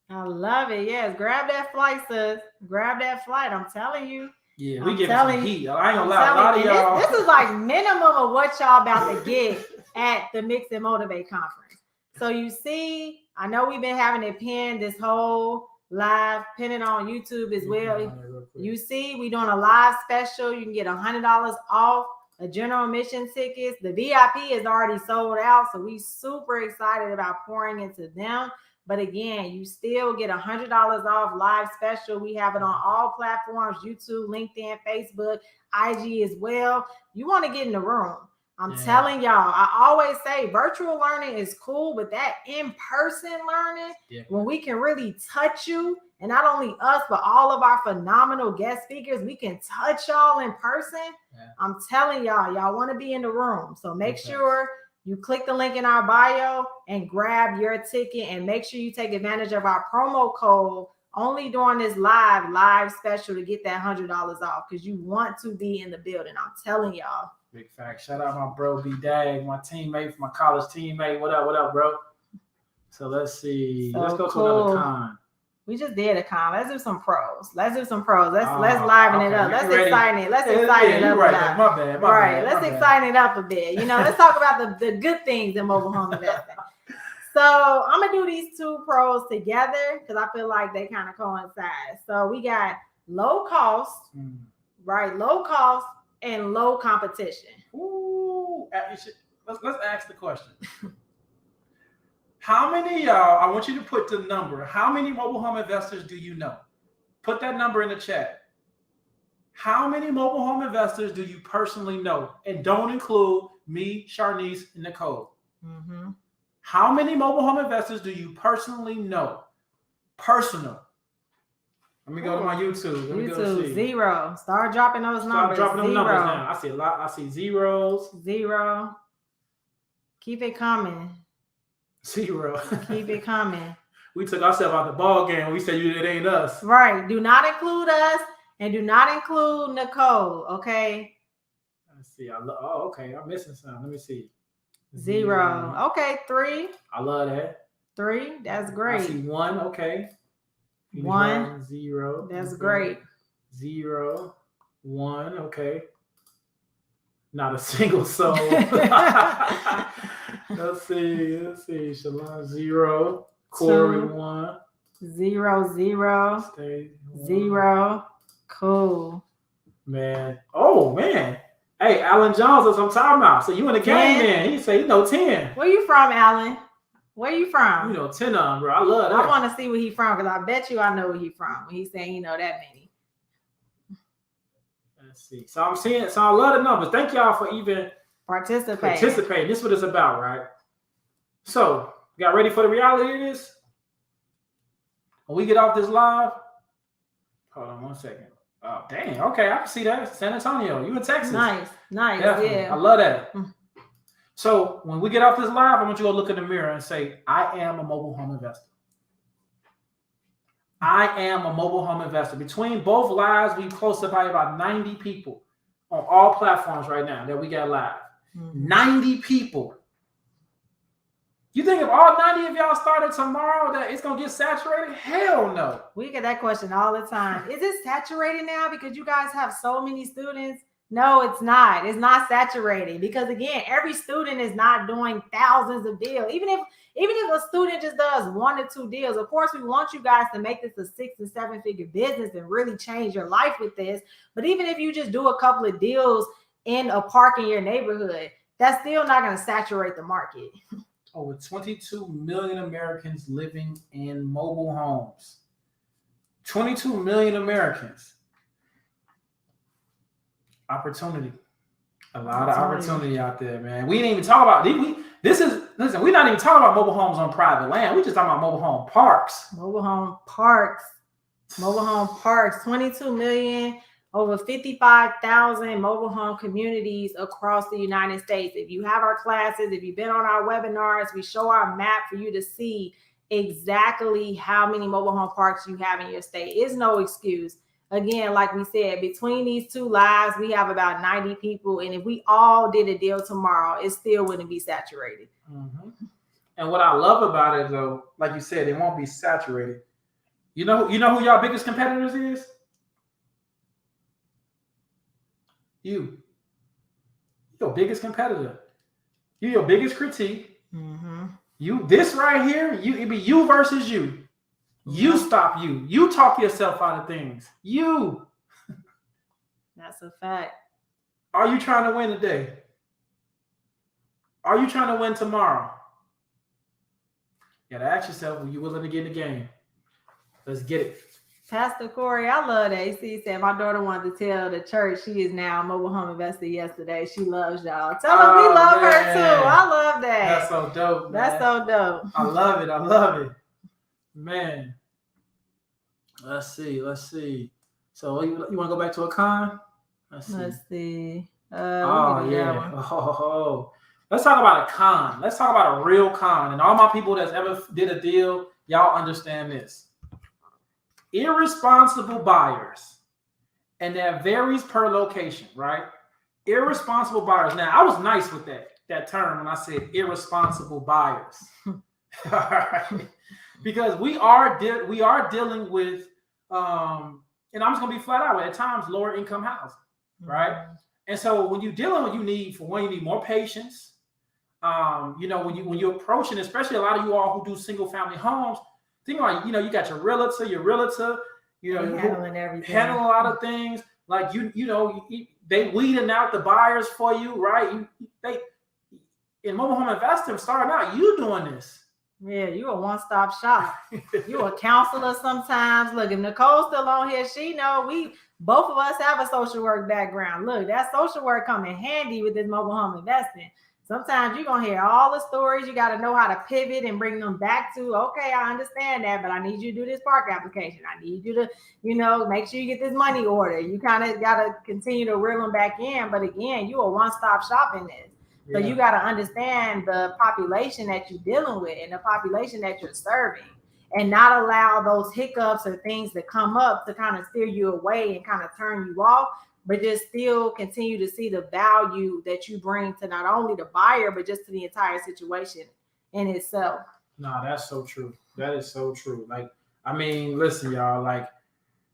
[SPEAKER 2] I love it. Yes, grab that flight, sis. Grab that flight. I'm telling you.
[SPEAKER 1] Yeah, we get some heat. I ain't gonna lie. A lot of y'all.
[SPEAKER 2] This is like minimum of what y'all about to get at the Mix and Motivate conference. So you see, I know we've been having it pinned this whole live, pinning on YouTube as well. You see, we doing a live special. You can get $100 off a general admission tickets. The VIP is already sold out, so we super excited about pouring into them. But again, you still get $100 off live special. We have it on all platforms, YouTube, LinkedIn, Facebook, IG as well. You want to get in the room. I'm telling y'all, I always say virtual learning is cool, but that in-person learning, when we can really touch you, and not only us, but all of our phenomenal guest speakers, we can touch y'all in person. Yeah. I'm telling y'all want to be in the room. So make sure you click the link in our bio and grab your ticket, and make sure you take advantage of our promo code only during this live special to get that $100 off, because you want to be in the building. I'm telling y'all.
[SPEAKER 1] Big fact. Shout out my bro B Dag, my teammate, my college teammate. What up, bro? So let's see. Let's go to another con.
[SPEAKER 2] We just did a con. Let's do some pros. Let's liven it up. Let's excite it. Let's excite it up.
[SPEAKER 1] Right. My bad.
[SPEAKER 2] Let's excite it up a bit. Let's talk about the good things in mobile home investing. So I'm gonna do these two pros together because I feel like they kind of coincide. So we got low cost, right? Low cost and low competition.
[SPEAKER 1] Ooh, let's ask the question. How many of y'all, I want you to put the number. How many mobile home investors do you know? Put that number in the chat. How many mobile home investors do you personally know? And don't include me, Sharnice, and Nicole.
[SPEAKER 2] Mm-hmm.
[SPEAKER 1] How many mobile home investors do you personally know? Personal. Let me go to my YouTube. Let me go see.
[SPEAKER 2] 0. Start dropping those numbers.
[SPEAKER 1] Start dropping them
[SPEAKER 2] 0.
[SPEAKER 1] numbers now. I see a lot. I see zeros.
[SPEAKER 2] 0. Keep it coming.
[SPEAKER 1] 0.
[SPEAKER 2] Keep it coming.
[SPEAKER 1] We took ourselves out the ball game. We said it ain't us.
[SPEAKER 2] Right. Do not include us and do not include Nicole. Okay.
[SPEAKER 1] Let's see. Okay. I'm missing something. Let me see.
[SPEAKER 2] 0. Okay. 3.
[SPEAKER 1] I love that.
[SPEAKER 2] 3. That's great.
[SPEAKER 1] I see 1. Okay.
[SPEAKER 2] 1.
[SPEAKER 1] 0.
[SPEAKER 2] That's great.
[SPEAKER 1] 0. 1. Okay. Not a single soul. Let's see. Shalon 0. Corey
[SPEAKER 2] 2.
[SPEAKER 1] 1.
[SPEAKER 2] 0. 0.
[SPEAKER 1] Stay
[SPEAKER 2] 0. Cool.
[SPEAKER 1] Man. Oh man. Hey, Alan Jones, that's what I'm talking about. So you in the game,
[SPEAKER 2] 10.
[SPEAKER 1] man. He say, 10.
[SPEAKER 2] Where you from, Alan? Where you from?
[SPEAKER 1] 10 on, bro. I love that.
[SPEAKER 2] I want to see where he from because I bet you I know where he from when he's saying that many.
[SPEAKER 1] Let's see. So I'm seeing, I love the numbers. Thank y'all for even
[SPEAKER 2] participating.
[SPEAKER 1] This is what it's about, right? So, got ready for the reality of this? When we get off this live, hold on 1 second. Oh, dang. Okay, I can see that. San Antonio. You in Texas.
[SPEAKER 2] Nice.
[SPEAKER 1] Definitely.
[SPEAKER 2] Yeah.
[SPEAKER 1] I love that. So when we get off this live, I want you to go look in the mirror and say, I am a mobile home investor. I am a mobile home investor. Between both lives, we close to probably about 90 people on all platforms right now that we got live. 90 people. You think if all 90 of y'all started tomorrow that it's going to get saturated? Hell no.
[SPEAKER 2] We get that question all the time. Is it saturated now because you guys have so many students? No, it's not. It's not saturated because, again, every student is not doing thousands of deals. Even if a student just does 1 or 2 deals, of course, we want you guys to make this a 6 and 7 figure business and really change your life with this. But even if you just do a couple of deals in a park in your neighborhood, that's still not going to saturate the market.
[SPEAKER 1] Over 22 million Americans living in mobile homes. 22 million Americans. Opportunity. A lot of opportunity out there, man. We didn't even talk about we're not even talking about mobile homes on private land. We just talking about mobile home parks.
[SPEAKER 2] Mobile home parks, 22 million, over 55,000 mobile home communities across the United States. If you have our classes, if you've been on our webinars, we show our map for you to see exactly how many mobile home parks you have in your state. It's no excuse. Again, like we said, between these 2 lives, we have about 90 people. And if we all did a deal tomorrow, it still wouldn't be saturated.
[SPEAKER 1] Mm-hmm. And what I love about it, though, like you said, it won't be saturated. You know who your biggest competitors is? You. Your biggest competitor. You your biggest critique.
[SPEAKER 2] Mm-hmm.
[SPEAKER 1] You, this right here, it'd be you versus you. You stop you. You talk yourself out of things. You.
[SPEAKER 2] That's a fact.
[SPEAKER 1] Are you trying to win today? Are you trying to win tomorrow? You gotta ask yourself, are you willing to get in the game? Let's get it.
[SPEAKER 2] Pastor Corey, I love that. He said my daughter wanted to tell the church she is now a mobile home investor yesterday. She loves y'all. Tell her we love her too. I love that.
[SPEAKER 1] That's so dope, man.
[SPEAKER 2] That's so dope.
[SPEAKER 1] I love it. Man. Let's see. So you want to go back to a con? Let's see.
[SPEAKER 2] Yeah.
[SPEAKER 1] Let's talk about a con. Let's talk about a real con. And all my people that's ever did a deal, y'all understand this. Irresponsible buyers. And that varies per location, right? Irresponsible buyers. Now, I was nice with that term when I said irresponsible buyers. All right. Because we are dealing with, and I'm just gonna be flat out, at times lower income housing, right? Mm-hmm. And so when you're dealing with, you need more patience. When you're approaching, especially a lot of you all who do single family homes, think about, you got your realtor, handling everything, handling a lot of things. Like they weeding out the buyers for you, right? In mobile home investing, starting out, you doing this.
[SPEAKER 2] Yeah, you a one-stop shop. You a counselor sometimes. Look, if Nicole's still on here, she know we both of us have a social work background. Look, that social work come in handy with this mobile home investing. Sometimes you're gonna hear all the stories. You got to know how to pivot and bring them back to, okay, I understand that, but I need you to do this park application. I need you to, make sure you get this money order. You kind of got to continue to reel them back in. But again, you a one-stop shop in this. So you got to understand the population that you're dealing with and the population that you're serving, and not allow those hiccups or things that come up to kind of steer you away and kind of turn you off, but just still continue to see the value that you bring to not only the buyer, but just to the entire situation in itself.
[SPEAKER 1] No, that's so true. That is so true. Like, I mean, listen, y'all, like,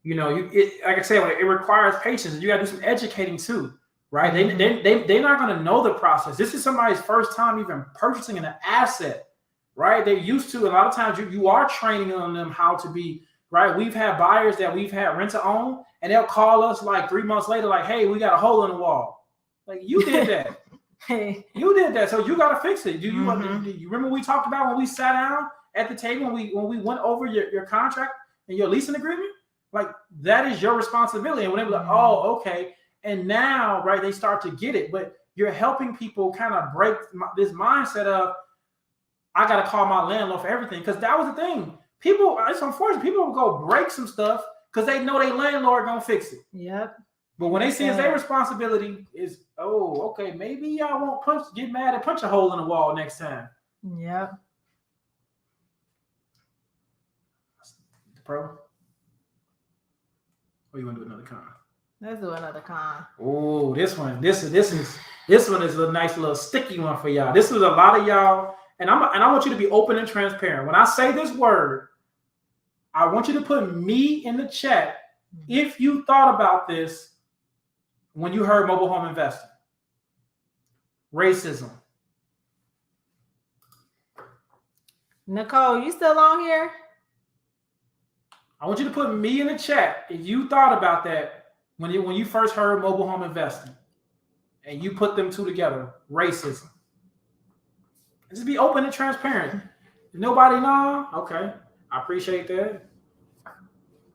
[SPEAKER 1] like I said, it requires patience. You got to do some educating too. Right? They're not going to know the process. This is somebody's first time even purchasing an asset, right? They're used to, a lot of times you are training on them how to be, right? We've had buyers that we've had rent to own, and they'll call us like 3 months later, like, hey, we got a hole in the wall. Like, you did that. You did that. So you got to fix it. You remember we talked about when we sat down at the table when we went over your contract and your leasing agreement? Like, that is your responsibility. And when they were like, oh, okay. And now, right, they start to get it, but you're helping people kind of break this mindset of, I got to call my landlord for everything. Because that was the thing. People, it's unfortunate, people will go break some stuff because they know their landlord going to fix it.
[SPEAKER 2] Yep.
[SPEAKER 1] But when they see it's their responsibility is, oh, okay, maybe y'all won't get mad and punch a hole in the wall next time.
[SPEAKER 2] Yep.
[SPEAKER 1] The pro? Or you want to do another con?
[SPEAKER 2] Let's do another con.
[SPEAKER 1] Oh, this one is a nice little sticky one for y'all. This was a lot of y'all, and I want you to be open and transparent. When I say this word, I want you to put me in the chat if you thought about this when you heard mobile home investing. Racism.
[SPEAKER 2] Nicole, you still on here?
[SPEAKER 1] I want you to put me in the chat if you thought about that when you first heard mobile home investing and you put them two together. Racism. Just be open and transparent. If nobody know, okay. I appreciate that.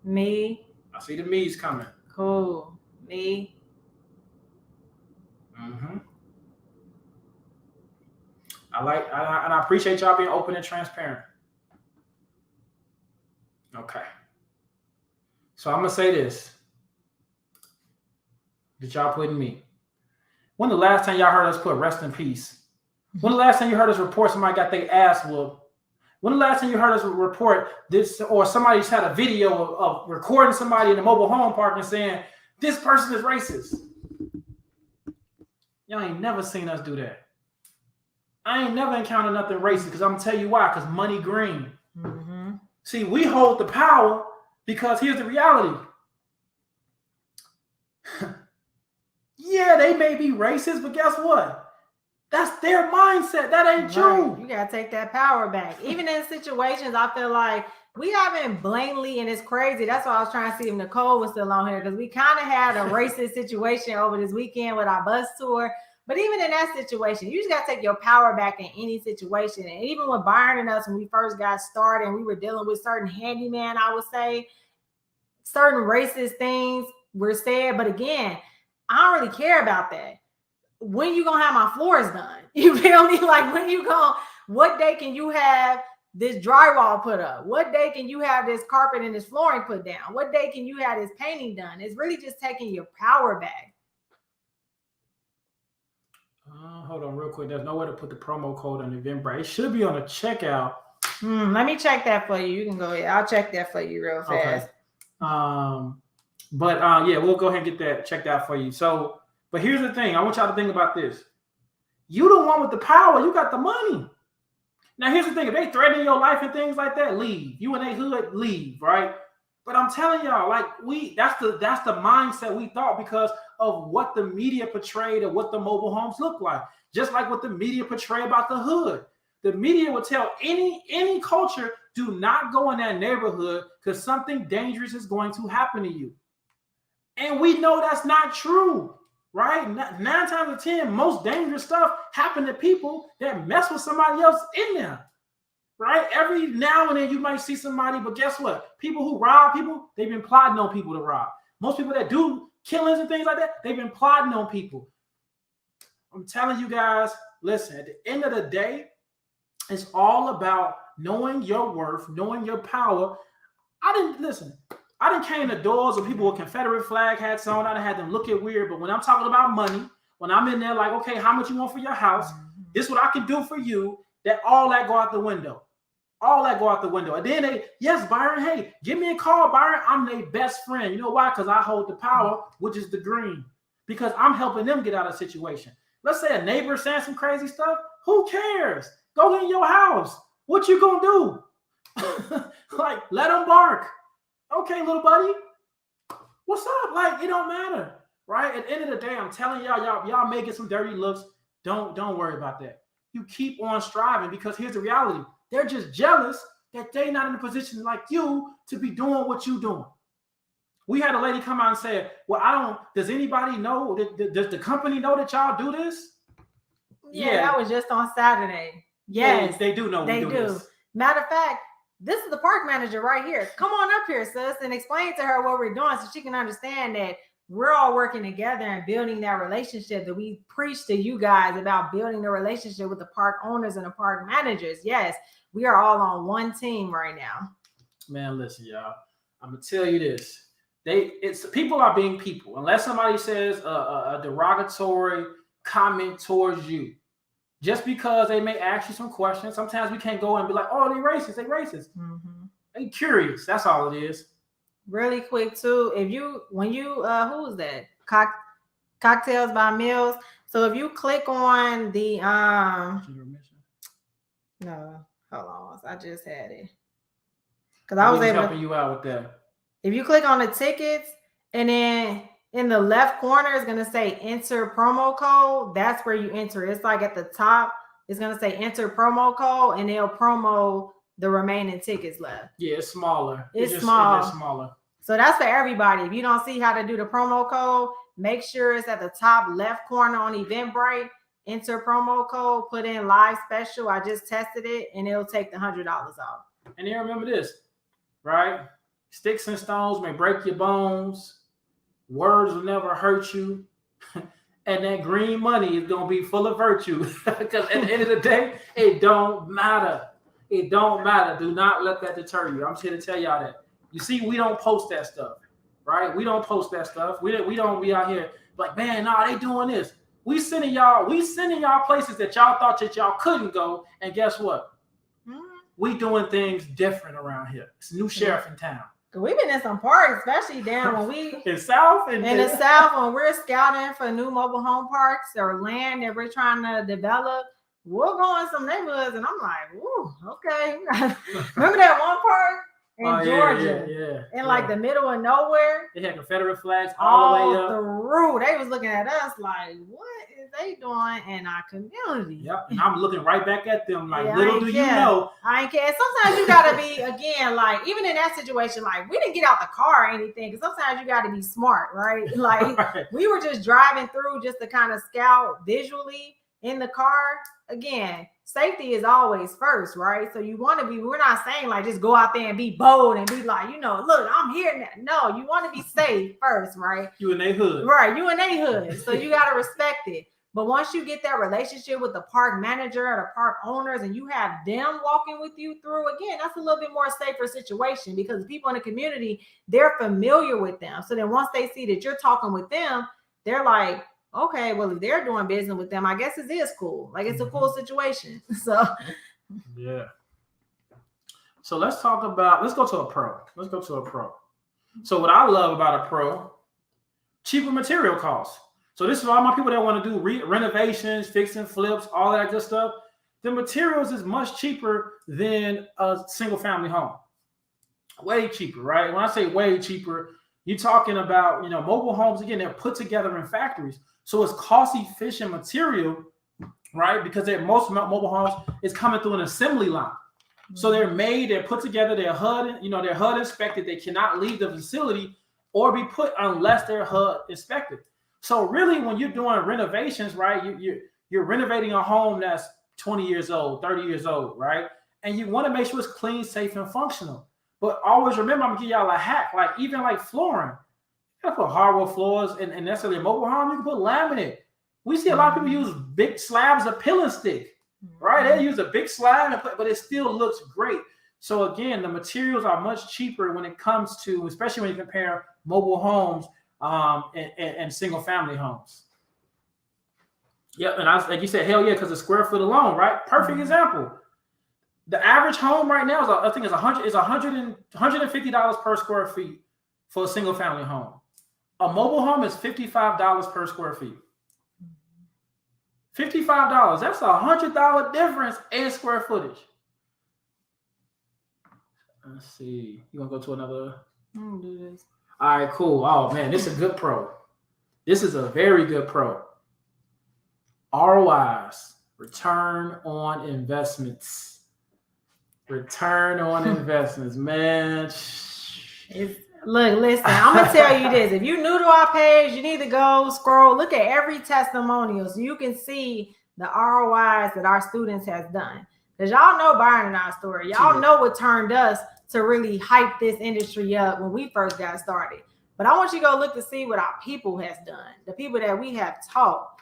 [SPEAKER 2] Me.
[SPEAKER 1] I see the me's coming.
[SPEAKER 2] Cool. Me.
[SPEAKER 1] I appreciate y'all being open and transparent. Okay. So I'm gonna say this. That y'all put in me. When the last time y'all heard us put rest in peace? When the last time you heard us report somebody got their ass whooped? When the last time you heard us report this, or somebody just had a video of recording somebody in a mobile home park and saying, this person is racist? Y'all ain't never seen us do that. I ain't never encountered nothing racist, because I'm going to tell you why, because money green. See, we hold the power because here's the reality. Yeah, they may be racist, but guess what? That's their mindset. That ain't you.
[SPEAKER 2] You got to take that power back. Even in situations, I feel like we haven't blatantly, and it's crazy. That's why I was trying to see if Nicole was still on here, because we kind of had a racist situation over this weekend with our bus tour. But even in that situation, you just got to take your power back in any situation. And even with Byron and us, when we first got started and we were dealing with certain handyman, I would say, certain racist things were said. But again, I don't really care about that. When you gonna have my floors done? You feel me? Like, when you gonna, what day can you have this drywall put up? What day can you have this carpet and this flooring put down? What day can you have this painting done? It's really just taking your power back.
[SPEAKER 1] Hold on real quick. There's nowhere to put the promo code on Eventbrite. It should be on the checkout.
[SPEAKER 2] Let me check that for you. You can go ahead. I'll check that for you real fast.
[SPEAKER 1] Okay. Yeah, we'll go ahead and get that checked out for you. So, but here's the thing. I want y'all to think about this. You the one with the power. You got the money. Now, here's the thing. If they threaten your life and things like that, leave. You in a hood, leave, right? But I'm telling y'all, like, that's the mindset we thought, because of what the media portrayed of what the mobile homes look like. Just like what the media portray about the hood. The media would tell any culture, do not go in that neighborhood because something dangerous is going to happen to you. And we know that's not true, right? 9 times out of 10, most dangerous stuff happen to people that mess with somebody else in there. right? Every now and then you might see somebody, but guess what? People who rob people, they've been plotting on people to rob. Most people that do killings and things like that, they've been plotting on people. I'm telling you guys, listen, at the end of the day, it's all about knowing your worth, knowing your power. I didn't came to doors with people with Confederate flag hats on. I done had them looking weird. But when I'm talking about money, when I'm in there like, okay, how much you want for your house? This is what I can do for you. That all that go out the window. All that go out the window. And then yes, Byron, hey, give me a call, Byron. I'm their best friend. You know why? Because I hold the power, which is the green. Because I'm helping them get out of a situation. Let's say a neighbor saying some crazy stuff. Who cares? Go in your house. What you gonna do? Like, let them bark. Okay, little buddy. What's up? Like, it don't matter. Right? At the end of the day, I'm telling y'all may get some dirty looks. Don't worry about that. You keep on striving, because here's the reality. They're just jealous that they're not in a position like you to be doing what you're doing. We had a lady come out and say, well, does anybody know, does the company know that y'all do this?
[SPEAKER 2] Yeah, that was just on Saturday. Yes.
[SPEAKER 1] They do know we do this.
[SPEAKER 2] Matter of fact, this is the park manager right here. Come on up here, sis, and explain to her what we're doing so she can understand that we're all working together and building that relationship that we preach to you guys about, building the relationship with the park owners and the park managers. Yes, we are all on one team right now.
[SPEAKER 1] Man, listen, y'all. I'm gonna tell you this. People are being people. Unless somebody says a derogatory comment towards you, just because they may ask you some questions, sometimes we can't go and be like, oh, they racist. Mm-hmm. They curious. That's all it is.
[SPEAKER 2] Really quick too, when you who is that? Cocktails by Mills. So if you click on the no, hold on, I just had it because I was able
[SPEAKER 1] helping you out with that.
[SPEAKER 2] If you click on the tickets and then in the left corner it's gonna say enter promo code. That's where you enter. It's like at the top, it's gonna say enter promo code, and they'll promo the remaining tickets left.
[SPEAKER 1] Yeah, it's smaller.
[SPEAKER 2] It's just smaller. So that's for everybody. If you don't see how to do the promo code, make sure it's at the top left corner on Eventbrite. Enter promo code, put in live special. I just tested it, and it'll take the $100 off.
[SPEAKER 1] And then remember this, right? Sticks and stones may break your bones. Words will never hurt you. And that green money is going to be full of virtue. Because at the end of the day, it don't matter. It don't matter. Do not let that deter you. I'm just here to tell y'all that. You see, we don't post that stuff, right? We don't post that stuff. We don't be out here like, man, nah, they doing this. We sending y'all places that y'all thought that y'all couldn't go. And guess what? We doing things different around here. It's a new sheriff in town.
[SPEAKER 2] We've been in some parks, especially down when we
[SPEAKER 1] in the South when
[SPEAKER 2] we're scouting for new mobile home parks or land that we're trying to develop. We'll go in some neighborhoods, and I'm like, "Ooh, okay." Remember that one park in Georgia, like the middle of nowhere?
[SPEAKER 1] They had Confederate flags all the way up
[SPEAKER 2] through. They was looking at us like, "What is they doing in our community?"
[SPEAKER 1] Yep, and I'm looking right back at them like, little do you know.
[SPEAKER 2] I ain't care. Sometimes you gotta be, again, like even in that situation, like we didn't get out the car or anything, because sometimes you gotta be smart, right? Like we were just driving through just to kind of scout visually in the car. Again, safety is always first, right? So you want to be, we're not saying like just go out there and be bold and be like, look, I'm here now. No, you want to be safe first, right?
[SPEAKER 1] You in their hood.
[SPEAKER 2] Right, you in their hood. So you got to respect it. But once you get that relationship with the park manager or the park owners, and you have them walking with you through, again, that's a little bit more safer situation, because the people in the community, they're familiar with them. So then once they see that you're talking with them, they're like, okay, well, if they're doing business with them, I guess it is cool. Like it's a cool situation. So
[SPEAKER 1] yeah. So let's go to a pro. So what I love about a pro, cheaper material costs. So this is all my people that want to do renovations, fixing flips, all that good stuff. The materials is much cheaper than a single family home. Way cheaper, right? When I say way cheaper, you're talking about, mobile homes, again, they're put together in factories. So it's cost-efficient material, right? Because most mobile homes is coming through an assembly line. So they're made, they're put together, they're HUD inspected. They cannot leave the facility or be put unless they're HUD inspected. So really, when you're doing renovations, right, you're renovating a home that's 20 years old, 30 years old, right? and you want to make sure it's clean, safe, and functional. But always remember, I'm gonna give y'all a hack. Like even like flooring, you can put hardwood floors, and necessarily a mobile home, you can put laminate. We see a lot of people use big slabs of peel and stick, right? They use a big slab, but it still looks great. So again, the materials are much cheaper when it comes to, especially when you compare mobile homes and single family homes. Yeah, and like you said, hell yeah, because the square foot alone, right? Perfect example. The average home right now is, I think, $150 per square feet for a single family home. A mobile home is $55 per square feet. $55. That's $100 difference in square footage. Let's see. You want to go to another?
[SPEAKER 2] I'm gonna do this.
[SPEAKER 1] All right, cool. Oh man, this is a good pro. This is a very good pro. ROIs, return on investments. Return on investments, man.
[SPEAKER 2] Look, listen, I'm gonna tell you this. If you're new to our page, you need to go scroll, look at every testimonial so you can see the ROIs that our students has done. Because y'all know Byron and our story. Y'all know what turned us to really hype this industry up when we first got started. But I want you to go look to see what our people has done. The people that we have taught.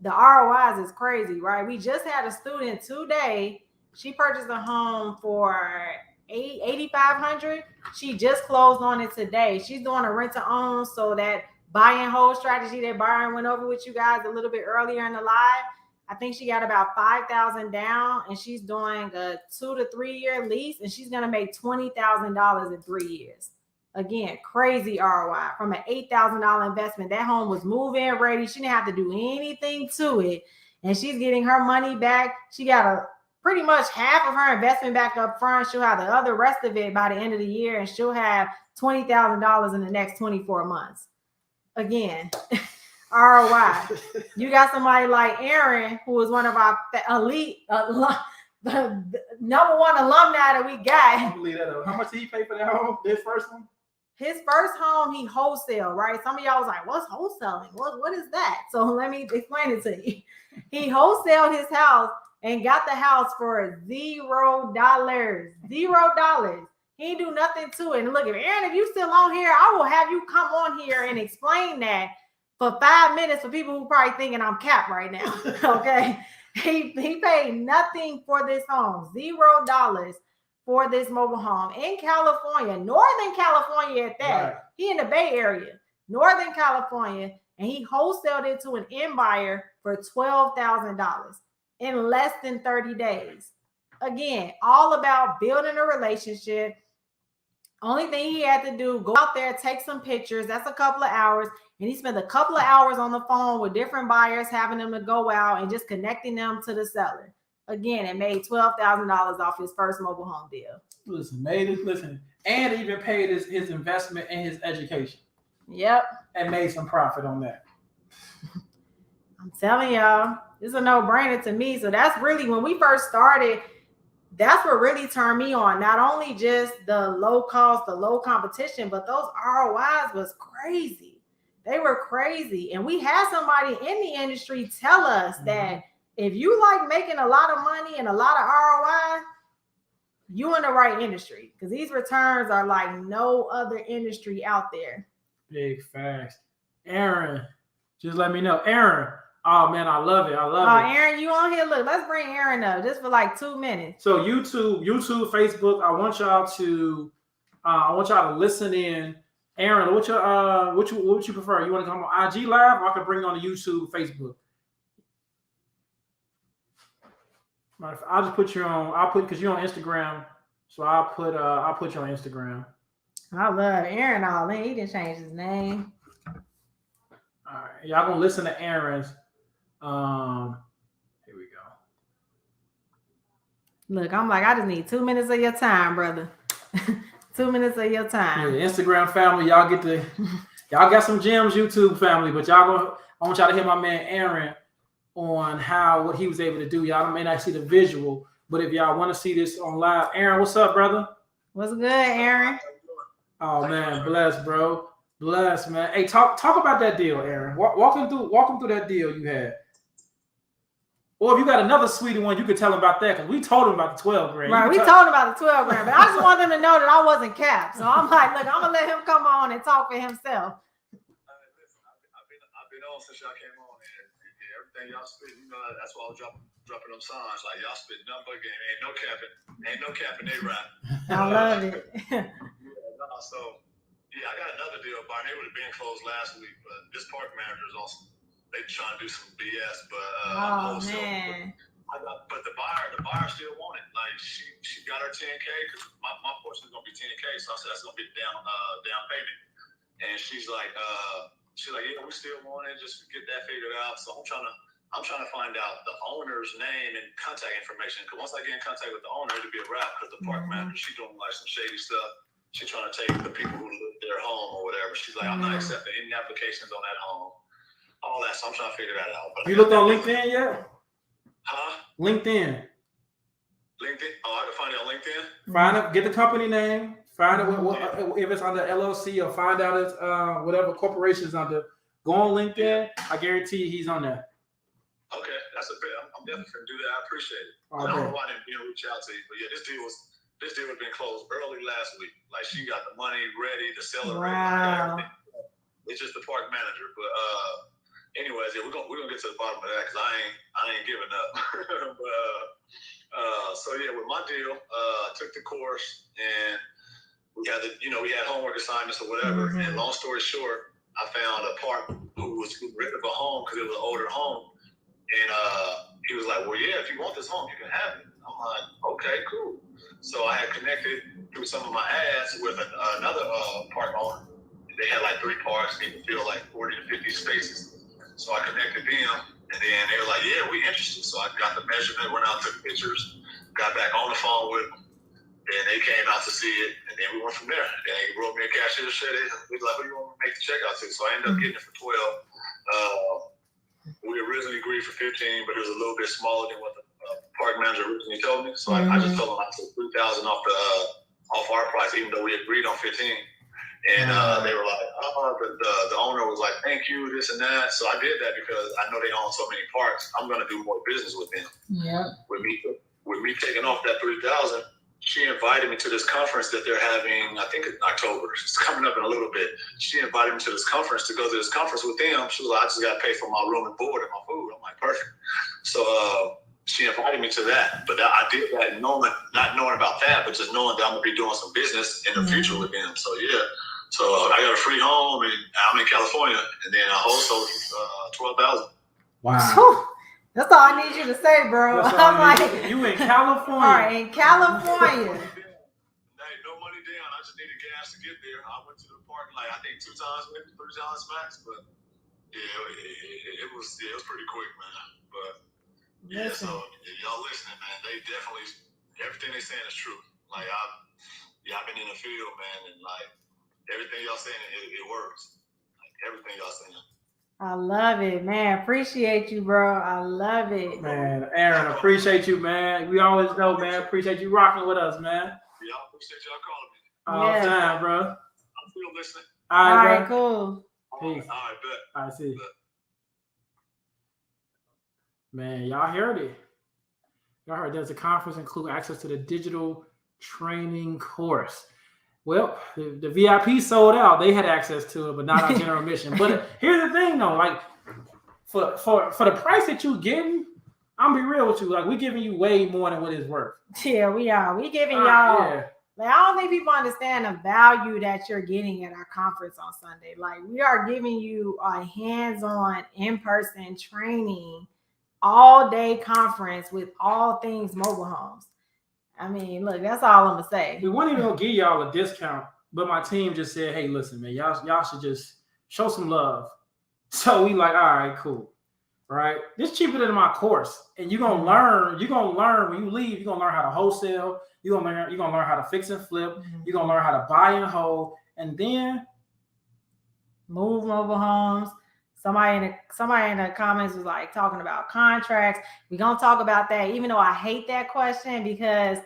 [SPEAKER 2] The ROIs is crazy, right? We just had a student today. She purchased a home for $8,500. She just closed on it today. She's doing a rent to own, so that buy and hold strategy that Byron went over with you guys a little bit earlier in the live. I think she got about $5,000 down, and she's doing a 2 to 3 year lease, and she's gonna make $20,000 in 3 years. Again, crazy ROI from an $8,000 investment. That home was move-in ready. She didn't have to do anything to it, and she's getting her money back. She got pretty much half of her investment back up front. She'll have the other rest of it by the end of the year, and she'll have $20,000 in the next 24 months. Again, ROI. You got somebody like Aaron, who is one of our elite, the number one alumni that we got.
[SPEAKER 1] I believe that. How much did he pay for that home? This first one?
[SPEAKER 2] His first home, he wholesale, right? Some of y'all was like, what's wholesaling? What is that? So let me explain it to you. He wholesaled his house and got the house for $0. $0. He didn't do nothing to it. And look, if you still on here, I will have you come on here and explain that for 5 minutes for people who probably thinking I'm capped right now. Okay. He paid nothing for this home. $0 for this mobile home in California, Northern California at that. Right. He in the Bay Area, Northern California, and he wholesaled it to an end buyer for $12,000 in less than 30 days. Again, all about building a relationship. Only thing he had to do, go out there, take some pictures. That's a couple of hours. And he spent a couple of hours on the phone with different buyers, having them to go out and just connecting them to the seller. Again, it made $12,000 off his first mobile home deal.
[SPEAKER 1] Listen, and even paid his investment in his education.
[SPEAKER 2] Yep.
[SPEAKER 1] And made some profit on that.
[SPEAKER 2] I'm telling y'all, it's a no-brainer to me. So that's really, when we first started, that's what really turned me on. Not only just the low cost, the low competition, but those ROIs was crazy. They were crazy. And we had somebody in the industry tell us that if you like making a lot of money and a lot of ROI, you in the right industry, because these returns are like no other industry out there. Big facts. Aaron, just let me know. Aaron, oh man, I love it. Aaron, you on here? Look, let's bring Aaron up just for like 2 minutes. So YouTube, Facebook, I want y'all to listen in. Aaron, what you prefer? You want to come on IG Live, or I can bring you on the YouTube, Facebook? I'll just put you on. Because you're on Instagram, so I'll put you on Instagram. I love Aaron. All in. He didn't change his name. All right, y'all gonna listen to Aaron's. Here we go. Look, I'm like, I just need 2 minutes of your time, brother. 2 minutes of your time. Yeah, Instagram family, y'all got some gems, YouTube family, but I want y'all to hear my man Aaron on what he was able to do. Y'all may not see the visual, but if y'all want to see this on live, Aaron, what's up, brother? What's good, Aaron? Oh man, bless, bro. Bless, man. Hey, talk about that deal, Aaron. Walk him through that deal you had.
[SPEAKER 1] Or if you got another sweetie one, you could tell them about that because we told them about the 12 grand.
[SPEAKER 2] Right, we told him about the 12 grand, but I just want them to know that I wasn't capped. So I'm like, look, I'm gonna let him come on and talk for himself.
[SPEAKER 3] Listen, I've been on since y'all came on, and everything y'all spit, that's why I was dropping them signs. Like y'all spit nothing but game. Ain't no capping, they rap.
[SPEAKER 2] I love it.
[SPEAKER 3] So I got another deal. Byron, they would have been closed last week, but this park manager is awesome. They trying to do some BS, but
[SPEAKER 2] man.
[SPEAKER 3] But the buyer still want it. Like she got her 10K because my portion is gonna be 10K, so I said that's gonna be down payment. And she's like, yeah, we still want it, just get that figured out. So I'm trying to find out the owner's name and contact information. Because once I get in contact with the owner, it'll be a wrap. Because the park manager, she's doing like some shady stuff. She's trying to take the people who live their home or whatever. She's like, I'm not accepting any applications on that home. All that, so I'm trying to figure that out. But
[SPEAKER 1] you looked on LinkedIn yet?
[SPEAKER 3] Huh?
[SPEAKER 1] LinkedIn.
[SPEAKER 3] Oh, I can find it on LinkedIn.
[SPEAKER 1] Find it. Get the company name. Find out what if it's under LLC or find out it's whatever corporation is under. Go on LinkedIn. I guarantee you he's on there.
[SPEAKER 3] Okay, that's a bit. I'm definitely gonna do that. I appreciate it.
[SPEAKER 1] Okay.
[SPEAKER 3] I don't know why I didn't reach out to you, but yeah, this deal would have been closed early last week. Like she got the money ready, the seller ready.
[SPEAKER 2] Wow.
[SPEAKER 3] It's just the park manager, but anyways, yeah, we're gonna get to the bottom of that because I ain't giving up. But so yeah, with my deal, took the course and we had homework assignments or whatever. Mm-hmm. And long story short, I found a park who was rid of a home because it was an older home, and he was like, "Well, yeah, if you want this home, you can have it." I'm like, "Okay, cool." So I had connected through some of my ads with another park owner. They had like 3 parks, and they could fill like 40 to 50 spaces. So I connected them, and then they were like, "Yeah, we interested." So I got the measurement, went out, took pictures, got back on the phone with them. Then they came out to see it, and then we went from there. Then they wrote me a cashier check. We was like, "Who do you want me to make the check out to?" So I ended up getting it for 12. We originally agreed for 15, but it was a little bit smaller than what the park manager originally told me. So I just told him I took $3,000 off our price, even though we agreed on 15. And they were like, but the owner was like, "Thank you, this and that." So I did that because I know they own so many parks. I'm going to do more business with them.
[SPEAKER 2] Yeah.
[SPEAKER 3] With me taking off that 3,000. She invited me to this conference that they're having, I think in October. It's coming up in a little bit. She invited me to this conference to go to this conference with them. She was like, "I just got to pay for my room and board and my food." I'm like, "Perfect." So she invited me to that. But I did that not knowing about that, but just knowing that I'm going to be doing some business in the future with them. So yeah. So I got a free home, and I'm in California. And then I also $12,000.
[SPEAKER 1] Wow.
[SPEAKER 2] That's all I need you to say, bro. I'm like,
[SPEAKER 1] you in California.
[SPEAKER 2] All right, in California.
[SPEAKER 3] Hey, no money down. I just needed gas to get there. I went to the park like I think 2 times, maybe 3 times max. But yeah, it was pretty quick, man. But yeah, so y'all listening, man. They definitely everything they saying is true. Like I've been in the field, man, and like everything y'all saying, it works. Like everything y'all saying.
[SPEAKER 2] I love it, man. Appreciate you, bro. I love it.
[SPEAKER 1] Man, Aaron, appreciate you, man. We always know, man. Appreciate you rocking with us, man.
[SPEAKER 3] Yeah, I appreciate y'all calling me.
[SPEAKER 1] All the time, bro.
[SPEAKER 3] I'm still listening.
[SPEAKER 2] All right, cool.
[SPEAKER 1] Peace.
[SPEAKER 3] All right, bet.
[SPEAKER 1] I see. Man, y'all heard it. Y'all heard there's a conference include access to the digital training course. Well, the VIP sold out. They had access to it, but not our general admission. But here's the thing, though. Like, for the price that you getting, I'm gonna be real with you. Like, we're giving you way more than what it's worth.
[SPEAKER 2] Yeah, we are. We giving y'all.
[SPEAKER 1] Yeah.
[SPEAKER 2] Like, I don't think people understand the value that you're getting at our conference on Sunday. Like, we are giving you a hands-on, in-person training, all-day conference with all things mobile homes. I mean, look, that's all I'm gonna say.
[SPEAKER 1] We weren't even gonna give y'all a discount, but my team just said, "Hey, listen, man, y'all should just show some love." So we like, all right, cool, right? This cheaper than my course, and you're gonna learn. You're gonna learn when you leave. You're gonna learn how to wholesale. You're gonna learn how to fix and flip. You're gonna learn how to buy and hold, and then
[SPEAKER 2] move mobile homes. Somebody in the comments was like talking about contracts. We're going to talk about that, even though I hate that question because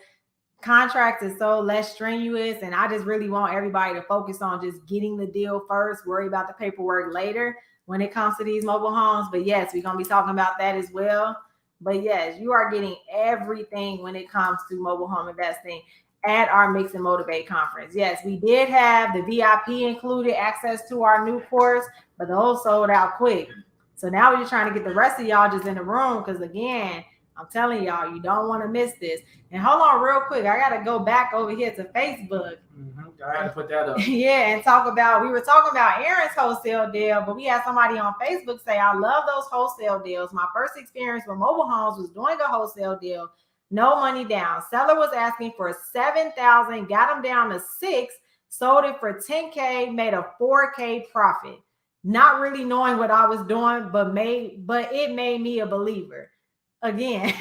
[SPEAKER 2] contracts is so less strenuous. And I just really want everybody to focus on just getting the deal first, worry about the paperwork later when it comes to these mobile homes. But yes, we're going to be talking about that as well. But yes, you are getting everything when it comes to mobile home investing at our Mix and Motivate conference. Yes, we did have the VIP included, access to our new course, but those sold out quick. So now we're just trying to get the rest of y'all just in the room because, again, I'm telling y'all, you don't want to miss this. And hold on real quick. I got to go back over here to Facebook.
[SPEAKER 1] I had to put that up.
[SPEAKER 2] Yeah, and we were talking about Aaron's wholesale deal, but we had somebody on Facebook say, I love those wholesale deals. My first experience with mobile homes was doing a wholesale deal. No money down. Seller was asking for $7,000, got them down to $6,000, sold it for $10K, made a $4K profit. Not really knowing what I was doing, but it made me a believer. Again,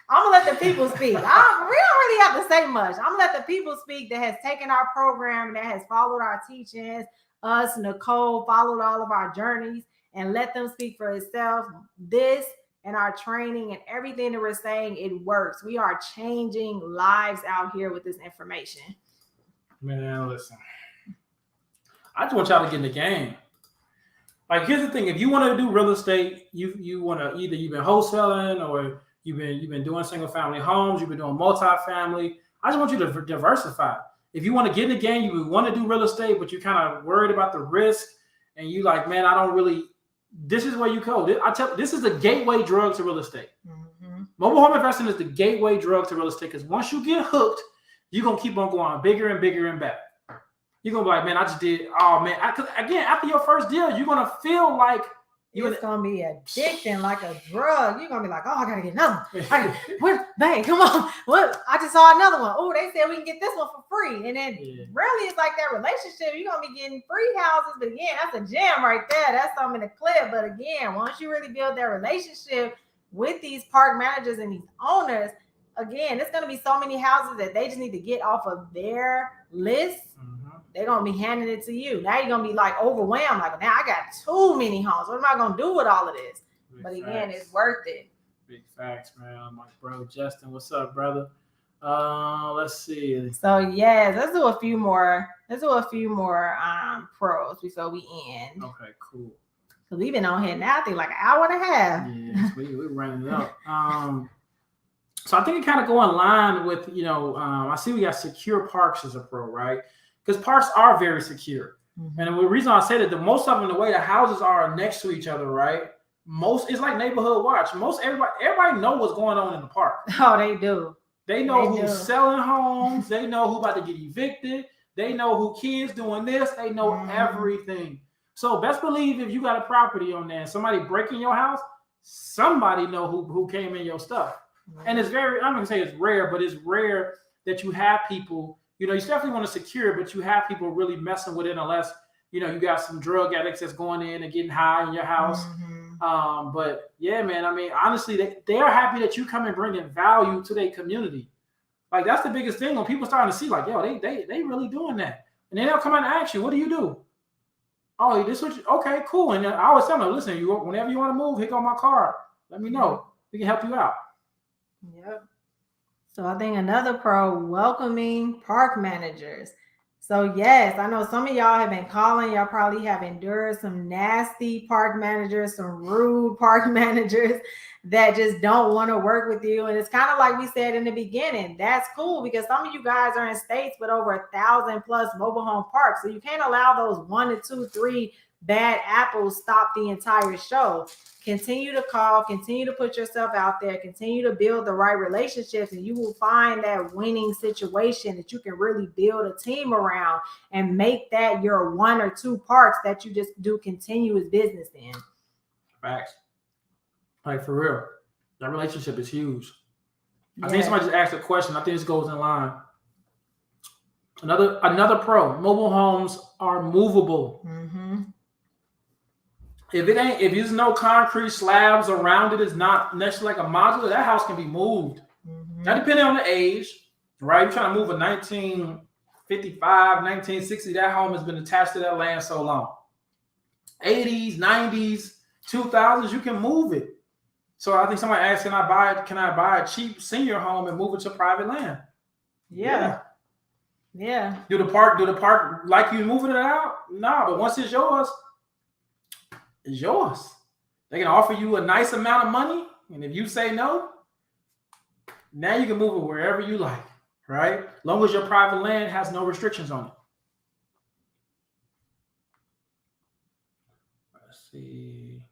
[SPEAKER 2] I'm gonna let the people speak. We don't really have to say much. I'm gonna let the people speak that has taken our program, that has followed our teachings. Us, Nicole, followed all of our journeys, and let them speak for itself. This and our training and everything that we're saying, it works. We are changing lives out here with this information.
[SPEAKER 1] Man, listen. I just want y'all to get in the game. Like, here's the thing: if you want to do real estate, you want to either you've been wholesaling or you've been doing single family homes, you've been doing multifamily. I just want you to diversify. If you want to get in the game, you want to do real estate, but you're kind of worried about the risk, and you like, man, I don't really. This is where you go. This is the gateway drug to real estate. Mm-hmm. Mobile home investing is the gateway drug to real estate because once you get hooked, you're going to keep on going bigger and bigger and better. You're going to be like, man, I just did, oh, man. Again, after your first deal, you're going to feel like
[SPEAKER 2] it's going to be addicting like a drug. You're going to be like, oh, I got to get another one. Bang, come on. What? I just saw another one. Oh, they said we can get this one for free. And then really it's like that relationship. You're going to be getting free houses. But again, that's a gem right there. That's something to clip. But again, once you really build that relationship with these park managers and these owners, again, it's going to be so many houses that they just need to get off of their list. Mm-hmm. They're going to be handing it to you. Now you're going to be like overwhelmed. Like, now I got too many homes. What am I going to do with all of this? But again, it's worth it.
[SPEAKER 1] Big facts, man. I'm like, bro, Justin, what's up, brother? Let's see.
[SPEAKER 2] So, yes, let's do a few more pros before we end.
[SPEAKER 1] Okay, cool.
[SPEAKER 2] Because we've been on here now, I think like an hour and a half.
[SPEAKER 1] Yeah, we're running it up. So I think it kind of go in line with, I see we got secure parks as a pro, right? Because parks are very secure. Mm-hmm. And the reason I say that, most of them, the way the houses are next to each other, right? It's like neighborhood watch. Everybody know what's going on in the park.
[SPEAKER 2] Oh, they do.
[SPEAKER 1] They know who's selling homes. They know who about to get evicted. They know who kids doing this. They know everything. So best believe if you got a property on there and somebody breaking your house, somebody know who came in your stuff. Mm-hmm. And it's very, I'm going to say it's rare, but it's rare that you have people, you definitely want to secure, but you have people really messing with it unless, you got some drug addicts that's going in and getting high in your house. Mm-hmm. But yeah, man, I mean, honestly, they are happy that you come and bringing value to their community. Like, that's the biggest thing when people starting to see, like, yo, they really doing that. And then they'll come out and ask you, what do you do? Oh, this what you, okay, cool. And I always tell them, listen, whenever you want to move, here go my card. Let me know. We can help you out.
[SPEAKER 2] Yep. So I think another pro, welcoming park managers. So yes, I know some of y'all have been calling. Y'all probably have endured some nasty park managers, some rude park managers that just don't want to work with you. And it's kind of like we said in the beginning, that's cool because some of you guys are in states with over 1,000+ mobile home parks. So you can't allow those 1 to 2, 3 bad apples stop the entire show. Continue to call, continue to put yourself out there, continue to build the right relationships, and you will find that winning situation that you can really build a team around and make that your 1 or 2 parks that you just do continuous business in.
[SPEAKER 1] Facts. Like, for real. That relationship is huge. Yeah. I think somebody just asked a question. I think this goes in line. Another pro, mobile homes are movable. Mm-hmm. If there's no concrete slabs around it, it's not necessarily like a modular, that house can be moved. Mm-hmm. Now, depending on the age, right? You're trying to move a 1955, 1960, that home has been attached to that land so long. 80s, 90s, 2000s, you can move it. So I think somebody asked, can I buy a cheap senior home and move it to private land?
[SPEAKER 2] Yeah.
[SPEAKER 1] Do the park like you moving it out? No, but once it's yours, it's yours. They can offer you a nice amount of money. And if you say no, now you can move it wherever you like, right? As long as your private land has no restrictions on it. Let's see.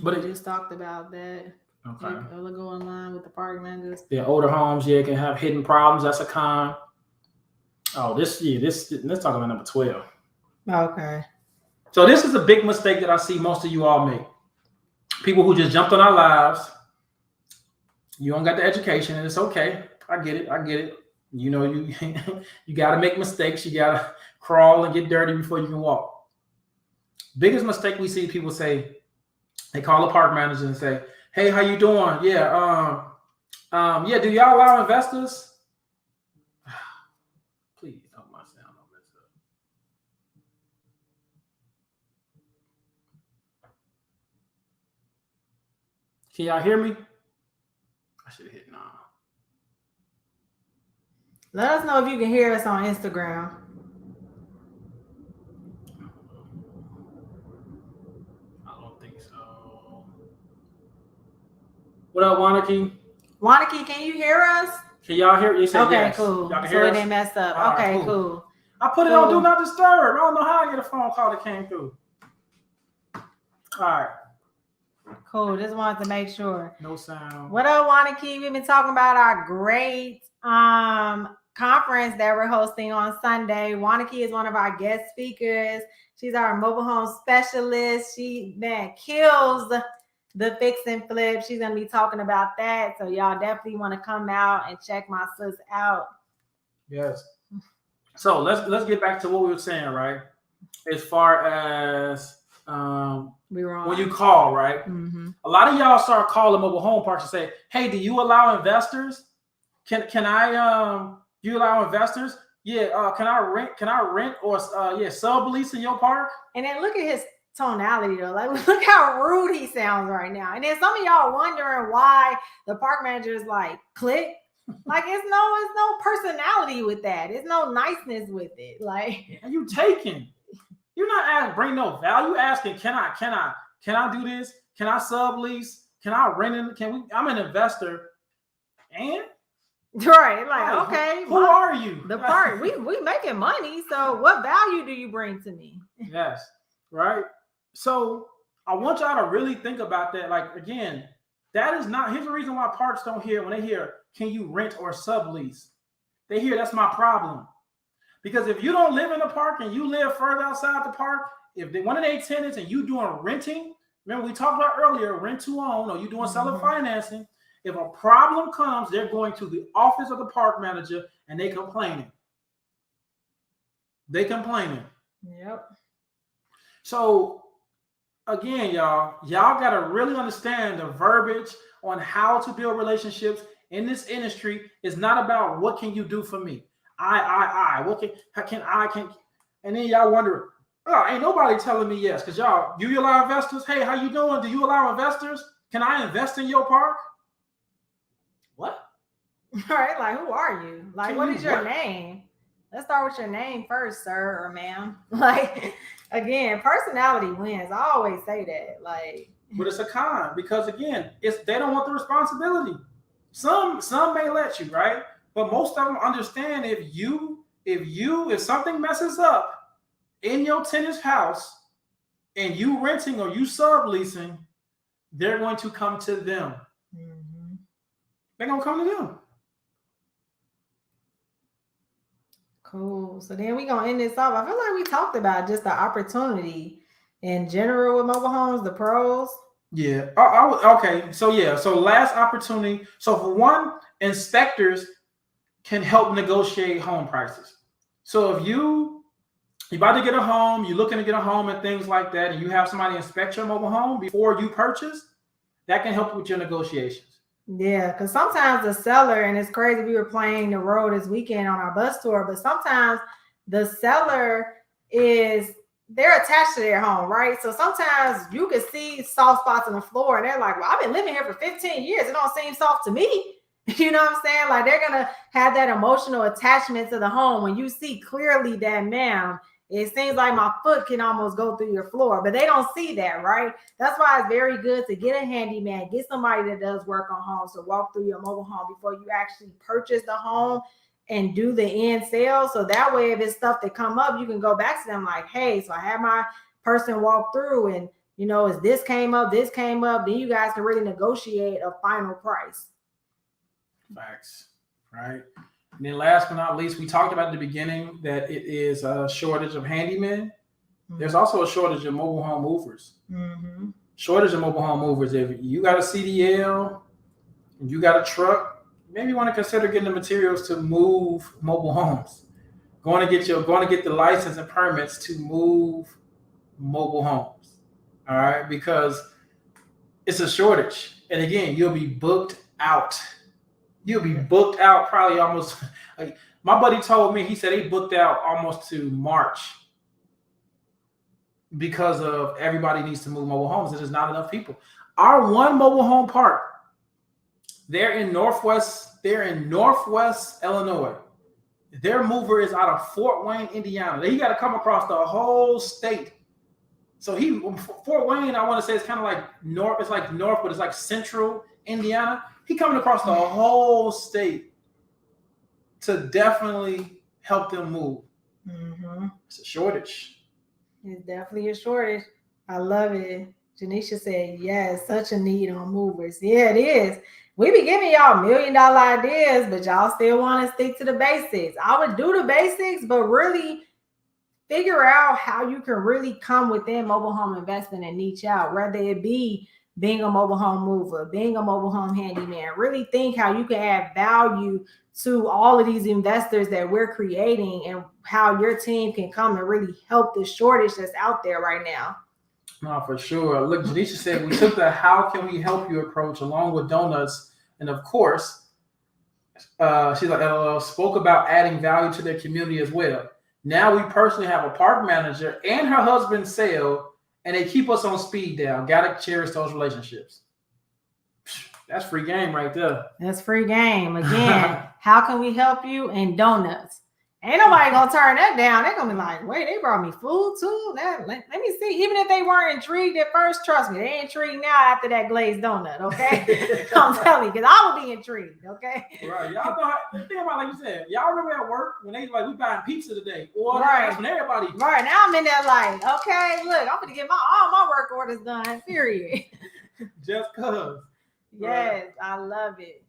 [SPEAKER 2] But it just talked about that.
[SPEAKER 1] Okay.
[SPEAKER 2] It'll go in line with the park managers.
[SPEAKER 1] Yeah, older homes, yeah, can have hidden problems. That's a con. Oh, let's talk about number 12.
[SPEAKER 2] Okay.
[SPEAKER 1] So this is a big mistake that I see most of you all make. People who just jumped on our lives. You don't got the education, and it's okay. I get it. You know, you got to make mistakes. You got to crawl and get dirty before you can walk. Biggest mistake we see people say, they call the park manager and say, "Hey, how you doing? Yeah, do y'all allow investors?" Please don't my sound on this up. Can y'all hear me? I should have hit 9.
[SPEAKER 2] Let us know if you can hear us on Instagram.
[SPEAKER 1] I don't think so. What up, Wanaki?
[SPEAKER 2] Wanaki, can you hear us?
[SPEAKER 1] Can y'all hear? You said
[SPEAKER 2] okay,
[SPEAKER 1] yes.
[SPEAKER 2] cool.
[SPEAKER 1] Y'all can
[SPEAKER 2] So
[SPEAKER 1] hear
[SPEAKER 2] it
[SPEAKER 1] us?
[SPEAKER 2] didn't mess up.
[SPEAKER 1] All
[SPEAKER 2] okay,
[SPEAKER 1] right,
[SPEAKER 2] cool.
[SPEAKER 1] I put it on Do Not Disturb. I don't know how I get a phone call that came through. All right.
[SPEAKER 2] Cool. Just wanted to make sure.
[SPEAKER 1] No sound.
[SPEAKER 2] What up, Wanaki? We've been talking about our great conference that we're hosting on Sunday. Wanaki is one of our guest speakers. She's our mobile home specialist. She kills the fix and flip. She's gonna be talking about that. So y'all definitely want to come out and check my sis out.
[SPEAKER 1] Yes. So let's get back to what we were saying, right? As far as
[SPEAKER 2] We were on.
[SPEAKER 1] when you call, right?
[SPEAKER 2] Mm-hmm.
[SPEAKER 1] A lot of y'all start calling mobile home parks and say, "Hey, do you allow investors? Can I do you allow investors? Yeah, can I rent or sublease in your park?"
[SPEAKER 2] And then look at his tonality though. Like, look how rude he sounds right now. And then some of y'all wondering why the park manager is like, click. Like, it's no personality with that. It's no niceness with it. Like,
[SPEAKER 1] And you taking. You're not asking, bring no value. Asking, can I do this? Can I sublease? Can I rent in? I'm an investor. And
[SPEAKER 2] right, like, okay.
[SPEAKER 1] Who are you?
[SPEAKER 2] The park, we making money. So what value do you bring to me?
[SPEAKER 1] Yes. Right. So I want y'all to really think about that. Like, again, that is not, here's the reason why parks don't hear, when they hear, can you rent or sublease? They hear, that's my problem. Because if you don't live in the park and you live further outside the park, if one of their tenants and you doing renting, remember we talked about earlier, rent to own, or you doing seller financing, if a problem comes, they're going to the office of the park manager and they complaining.
[SPEAKER 2] Yep.
[SPEAKER 1] So again, y'all got to really understand the verbiage on how to build relationships in this industry. Is not about what can you do for me. What can and then y'all wonder, oh, ain't nobody telling me yes. Because y'all, do you allow investors? Hey, how you doing? Do you allow investors? Can I invest in your park? What?
[SPEAKER 2] All right, like, who are you? Like, what is your name? Let's start with your name first, sir or ma'am. Like, again, personality wins. I always say that. Like,
[SPEAKER 1] but it's a con because again, they don't want the responsibility. Some may let you, right? But most of them understand if something messes up in your tenant's house and you renting or you subleasing, they're going to come to them. Mm-hmm. They're going to come to them.
[SPEAKER 2] Cool. So then we're going to end this off. I feel like we talked about just the opportunity in general with mobile homes, the pros.
[SPEAKER 1] Yeah. Okay. So yeah. So last opportunity. So for one, inspectors can help negotiate home prices. So if you're about to get a home, you're looking to get a home and things like that, and you have somebody inspect your mobile home before you purchase, that can help with your negotiations.
[SPEAKER 2] Yeah, because sometimes the seller, and it's crazy, we were playing the road this weekend on our bus tour, but sometimes the seller they're attached to their home, right? So sometimes you can see soft spots on the floor and they're like, well, I've been living here for 15 years. It don't seem soft to me. You know what I'm saying? Like, they're going to have that emotional attachment to the home when you see clearly that, ma'am, It seems like my foot can almost go through your floor, but they don't see that, right? That's why it's very good to get a handyman, get somebody that does work on homes to walk through your mobile home before you actually purchase the home and do the end sale. So that way, if it's stuff that come up, you can go back to them like, hey, so I had my person walk through and, you know, as this came up, then you guys can really negotiate a final price.
[SPEAKER 1] Facts, right? And then last but not least, we talked about at the beginning that it is a shortage of handymen. Mm-hmm. There's also a shortage of mobile home movers. Mm-hmm. Shortage of mobile home movers. If you got a CDL and you got a truck, maybe you want to consider getting the materials to move mobile homes. Going to get the license and permits to move mobile homes. All right, because it's a shortage. And again, you'll be booked out. You'll be booked out probably almost, like my buddy told me, he said they booked out almost to March because of everybody needs to move mobile homes. There's not enough people. Our one mobile home park, they're in Northwest Illinois. Their mover is out of Fort Wayne, Indiana. He got to come across the whole state. So Fort Wayne, I want to say it's kind of like north. It's like north, but it's like central Indiana. He coming across the whole state to definitely help them move. Mm-hmm. It's a shortage.
[SPEAKER 2] It's definitely a shortage. I love it. Janisha said, yes, such a need on movers. Yeah, it is. We be giving y'all $1 million ideas, but y'all still want to stick to the basics. I would do the basics, but really figure out how you can really come within mobile home investment and niche out, whether it be being a mobile home mover, being a mobile home handyman. Really think how you can add value to all of these investors that we're creating and how your team can come and really help the shortage that's out there right now.
[SPEAKER 1] No, for sure. Look, Janisha said we took the how can we help you approach along with donuts. And of course, she's like, LOL, spoke about adding value to their community as well. Now we personally have a park manager and her husband sale, and they keep us on speed dial. Gotta cherish those relationships. That's free game right there.
[SPEAKER 2] That's free game. Again, how can we help you? And donuts. Ain't nobody gonna turn that down. They're gonna be like, wait, they brought me food too? Let me see. Even if they weren't intrigued at first, trust me, they intrigued now after that glazed donut, okay? I'm telling you, because I will be intrigued, okay?
[SPEAKER 1] Right. Y'all know how, think about like you said, y'all remember at work when they like, we buying pizza today? Or
[SPEAKER 2] right.
[SPEAKER 1] That's when everybody.
[SPEAKER 2] Right. Now I'm in there like, okay, look, I'm gonna get all my work orders done, period.
[SPEAKER 1] Just cause.
[SPEAKER 2] Yes, right. I love it.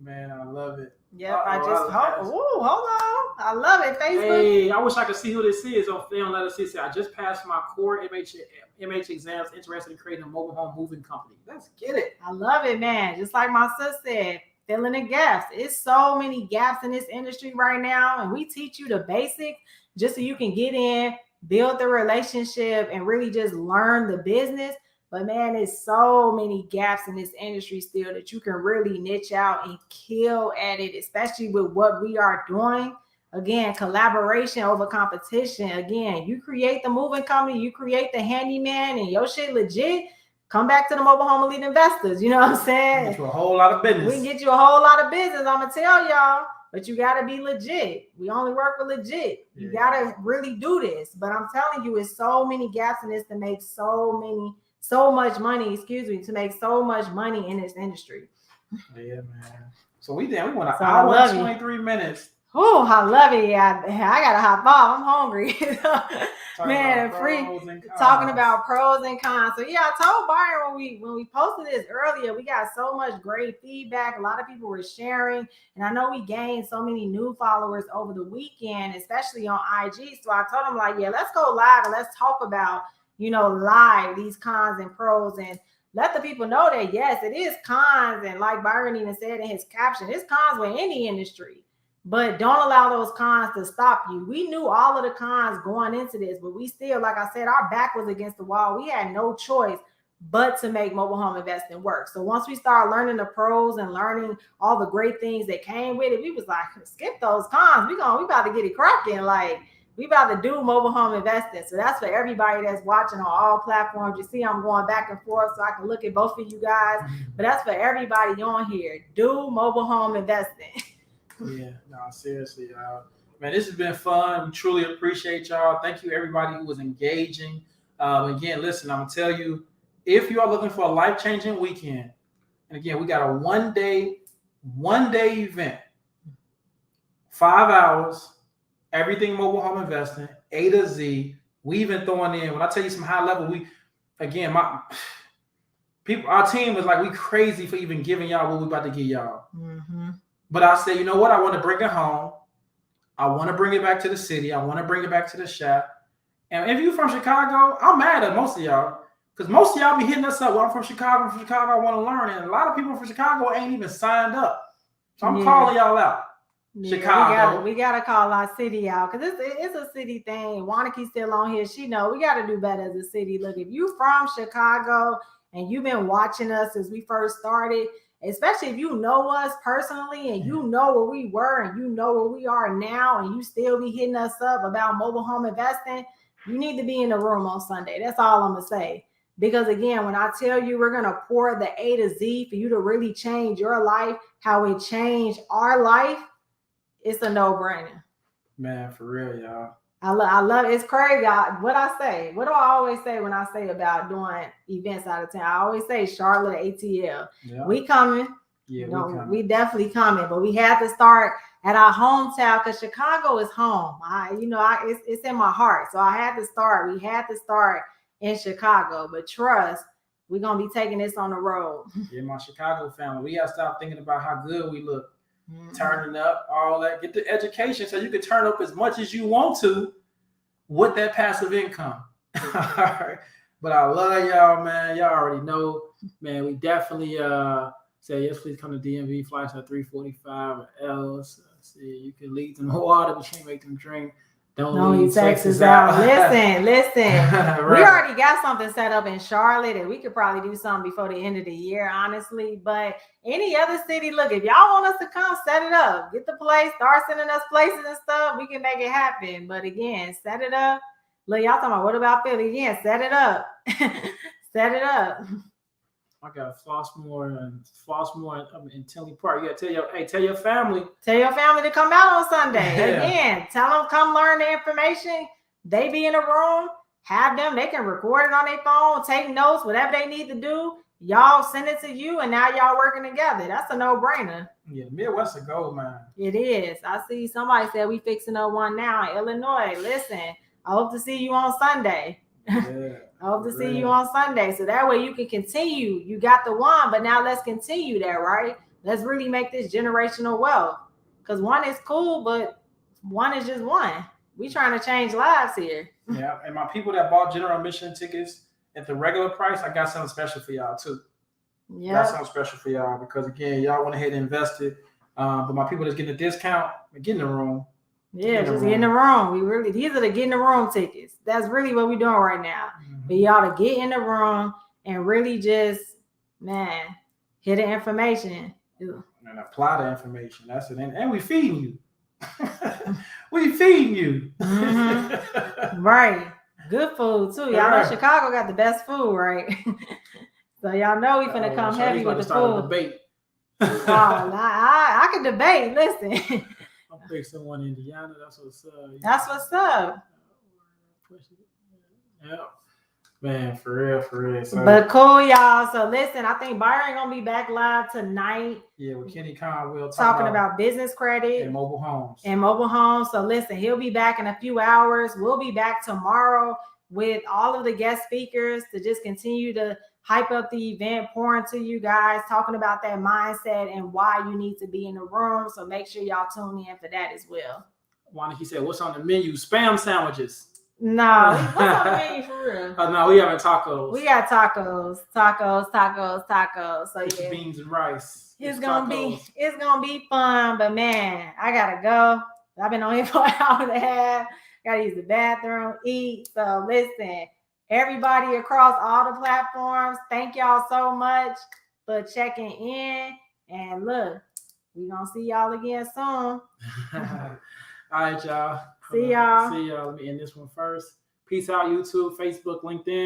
[SPEAKER 1] Man, I love it.
[SPEAKER 2] Yep, hold on. I love it. Facebook.
[SPEAKER 1] Hey, I wish I could see who this is on film. Let us see. I just passed my core MH exams. Interested in creating a mobile home moving company. Let's get it.
[SPEAKER 2] I love it, man. Just like my sis said, filling the gaps. It's so many gaps in this industry right now, and we teach you the basics just so you can get in, build the relationship, and really just learn the business. But man, there's so many gaps in this industry still that you can really niche out and kill at it, especially with what we are doing. Again, collaboration over competition. Again, you create the moving company, you create the handyman, and your shit legit. Come back to the mobile home elite investors. You know what I'm saying?
[SPEAKER 1] Get you a whole lot of business.
[SPEAKER 2] We can get you a whole lot of business. I'm gonna tell y'all, but you gotta be legit. We only work with legit. You gotta really do this. But I'm telling you, it's so many gaps in this to make so much money, to make so much money in this industry.
[SPEAKER 1] Yeah, man. So we went an hour and 23 minutes.
[SPEAKER 2] Oh, I love it. I gotta hop off. I'm hungry. Man, talking about pros and cons. So yeah, I told Byron when we posted this earlier, we got so much great feedback. A lot of people were sharing, and I know we gained so many new followers over the weekend, especially on IG. So I told him like, yeah, let's go live and let's talk about, live these cons and pros, and let the people know that yes, it is cons. And like Byron even said in his caption, it's cons with any industry. But don't allow those cons to stop you. We knew all of the cons going into this, but we still, like I said, our back was against the wall. We had no choice but to make mobile home investing work. So once we started learning the pros and learning all the great things that came with it, we was like, skip those cons. We about to get it cracking. Like, we about to do mobile home investing. So that's for everybody that's watching on all platforms. You see, I'm going back and forth so I can look at both of you guys. But that's for everybody on here. Do mobile home investing.
[SPEAKER 1] Yeah, no, seriously. Man, this has been fun. We truly appreciate y'all. Thank you, everybody who was engaging. Again, listen, I'm going to tell you, if you are looking for a life-changing weekend, and again, we got a one-day event, 5 hours, everything mobile home investing, A to Z. We even throwing in, when I tell you some high level, our team is like, we crazy for even giving y'all what we about to give y'all.
[SPEAKER 2] Mm-hmm.
[SPEAKER 1] But I say, you know what? I want to bring it home. I want to bring it back to the city. I want to bring it back to the shop. And if you're from Chicago, I'm mad at most of y'all. Because most of y'all be hitting us up. Well, I'm from Chicago. I want to learn. And a lot of people from Chicago ain't even signed up. So I'm calling y'all out.
[SPEAKER 2] Yeah,
[SPEAKER 1] Chicago.
[SPEAKER 2] We gotta call our city out because it's a city thing. Wanake's still on here. She know we gotta do better as a city. Look, if you from Chicago and you've been watching us since we first started, especially if you know us personally and you know where we were and you know where we are now, and you still be hitting us up about mobile home investing, you need to be in the room on Sunday. That's all I'm gonna say. Because again, when I tell you we're gonna pour the A to Z for you to really change your life, how it changed our life, it's a no-brainer.
[SPEAKER 1] Man, for real, y'all.
[SPEAKER 2] I love it. It's crazy. What I say, what do I always say when I say about doing events out of town? I always say Charlotte ATL.
[SPEAKER 1] Yeah.
[SPEAKER 2] We coming.
[SPEAKER 1] Yeah,
[SPEAKER 2] we definitely coming, but we have to start at our hometown because Chicago is home. It's in my heart. So I had to start. We had to start in Chicago, but trust, we're gonna be taking this on the road.
[SPEAKER 1] Yeah, my Chicago family. We gotta stop thinking about how good we look. Turning up, all that. Get the education so you can turn up as much as you want to with that passive income. All right. But I love y'all, man. Y'all already know, man. We definitely say yes, please come to DMV. Flights at 3:45 or else. See, you can leave them water, but you can't make them drink. Don't leave Texas out.
[SPEAKER 2] Listen.
[SPEAKER 1] Right.
[SPEAKER 2] We already got something set up in Charlotte, and we could probably do something before the end of the year, honestly. But any other city, look, if y'all want us to come, set it up. Get the place, start sending us places and stuff. We can make it happen. But again, set it up. Look, y'all talking about what about Philly? Again, set it up. Set it up.
[SPEAKER 1] I got Flossmoor in Tinley Park. You gotta tell your family.
[SPEAKER 2] Tell your family to come out on Sunday.
[SPEAKER 1] Yeah.
[SPEAKER 2] Again, tell them come learn the information. They be in a room, have them, they can record it on their phone, take notes, whatever they need to do. Y'all send it to you, and now y'all working together. That's a no-brainer.
[SPEAKER 1] Yeah, Midwest a gold mine.
[SPEAKER 2] It is. I see somebody said we fixing up one now in Illinois. Listen, I hope to see you on Sunday.
[SPEAKER 1] Yeah.
[SPEAKER 2] I hope to see you on Sunday. So that way you can continue. You got the one, but now let's continue that, right? Let's really make this generational wealth. Because one is cool, but one is just one. We trying to change lives here.
[SPEAKER 1] Yeah, and my people that bought general admission tickets at the regular price, I got something special for y'all too. Yeah, got something special for y'all because again, y'all went ahead and invested. But my people that's getting a discount, get in the room.
[SPEAKER 2] Yeah, just get in the room. These are the get in the room tickets. That's really what we're doing right now. Mm-hmm. For y'all to get in the room and really just, man, hear the information.
[SPEAKER 1] And apply the information. That's it. And we feeding you. We feeding you.
[SPEAKER 2] Mm-hmm. Right. Good food too. Y'all know Chicago got the best food, right? So y'all know we finna come heavy with the food.
[SPEAKER 1] Debate.
[SPEAKER 2] I can debate. Listen.
[SPEAKER 1] I'll pick someone in Indiana. That's what's up.
[SPEAKER 2] That's what's up.
[SPEAKER 1] Yeah. Man, for real. So,
[SPEAKER 2] but cool, y'all. So listen, I think Byron gonna be back live tonight.
[SPEAKER 1] Yeah, with Kenny Conwell
[SPEAKER 2] talking about business credit
[SPEAKER 1] and mobile homes.
[SPEAKER 2] So listen, he'll be back in a few hours. We'll be back tomorrow with all of the guest speakers to just continue to hype up the event, pour into you guys, talking about that mindset and why you need to be in the room. So make sure y'all tune in for that as well.
[SPEAKER 1] He said, what's on the menu? Spam sandwiches.
[SPEAKER 2] No, what's on the menu for real?
[SPEAKER 1] No, we having tacos.
[SPEAKER 2] We got tacos. So yeah,
[SPEAKER 1] beans and rice.
[SPEAKER 2] It's gonna be fun. But man, I gotta go. I've been on here for an hour and a half. Gotta use the bathroom, eat. So listen, everybody across all the platforms, thank y'all so much for checking in. And look, we gonna see y'all again soon.
[SPEAKER 1] All right, y'all.
[SPEAKER 2] See y'all.
[SPEAKER 1] Let me end this one first. Peace out, YouTube, Facebook, LinkedIn.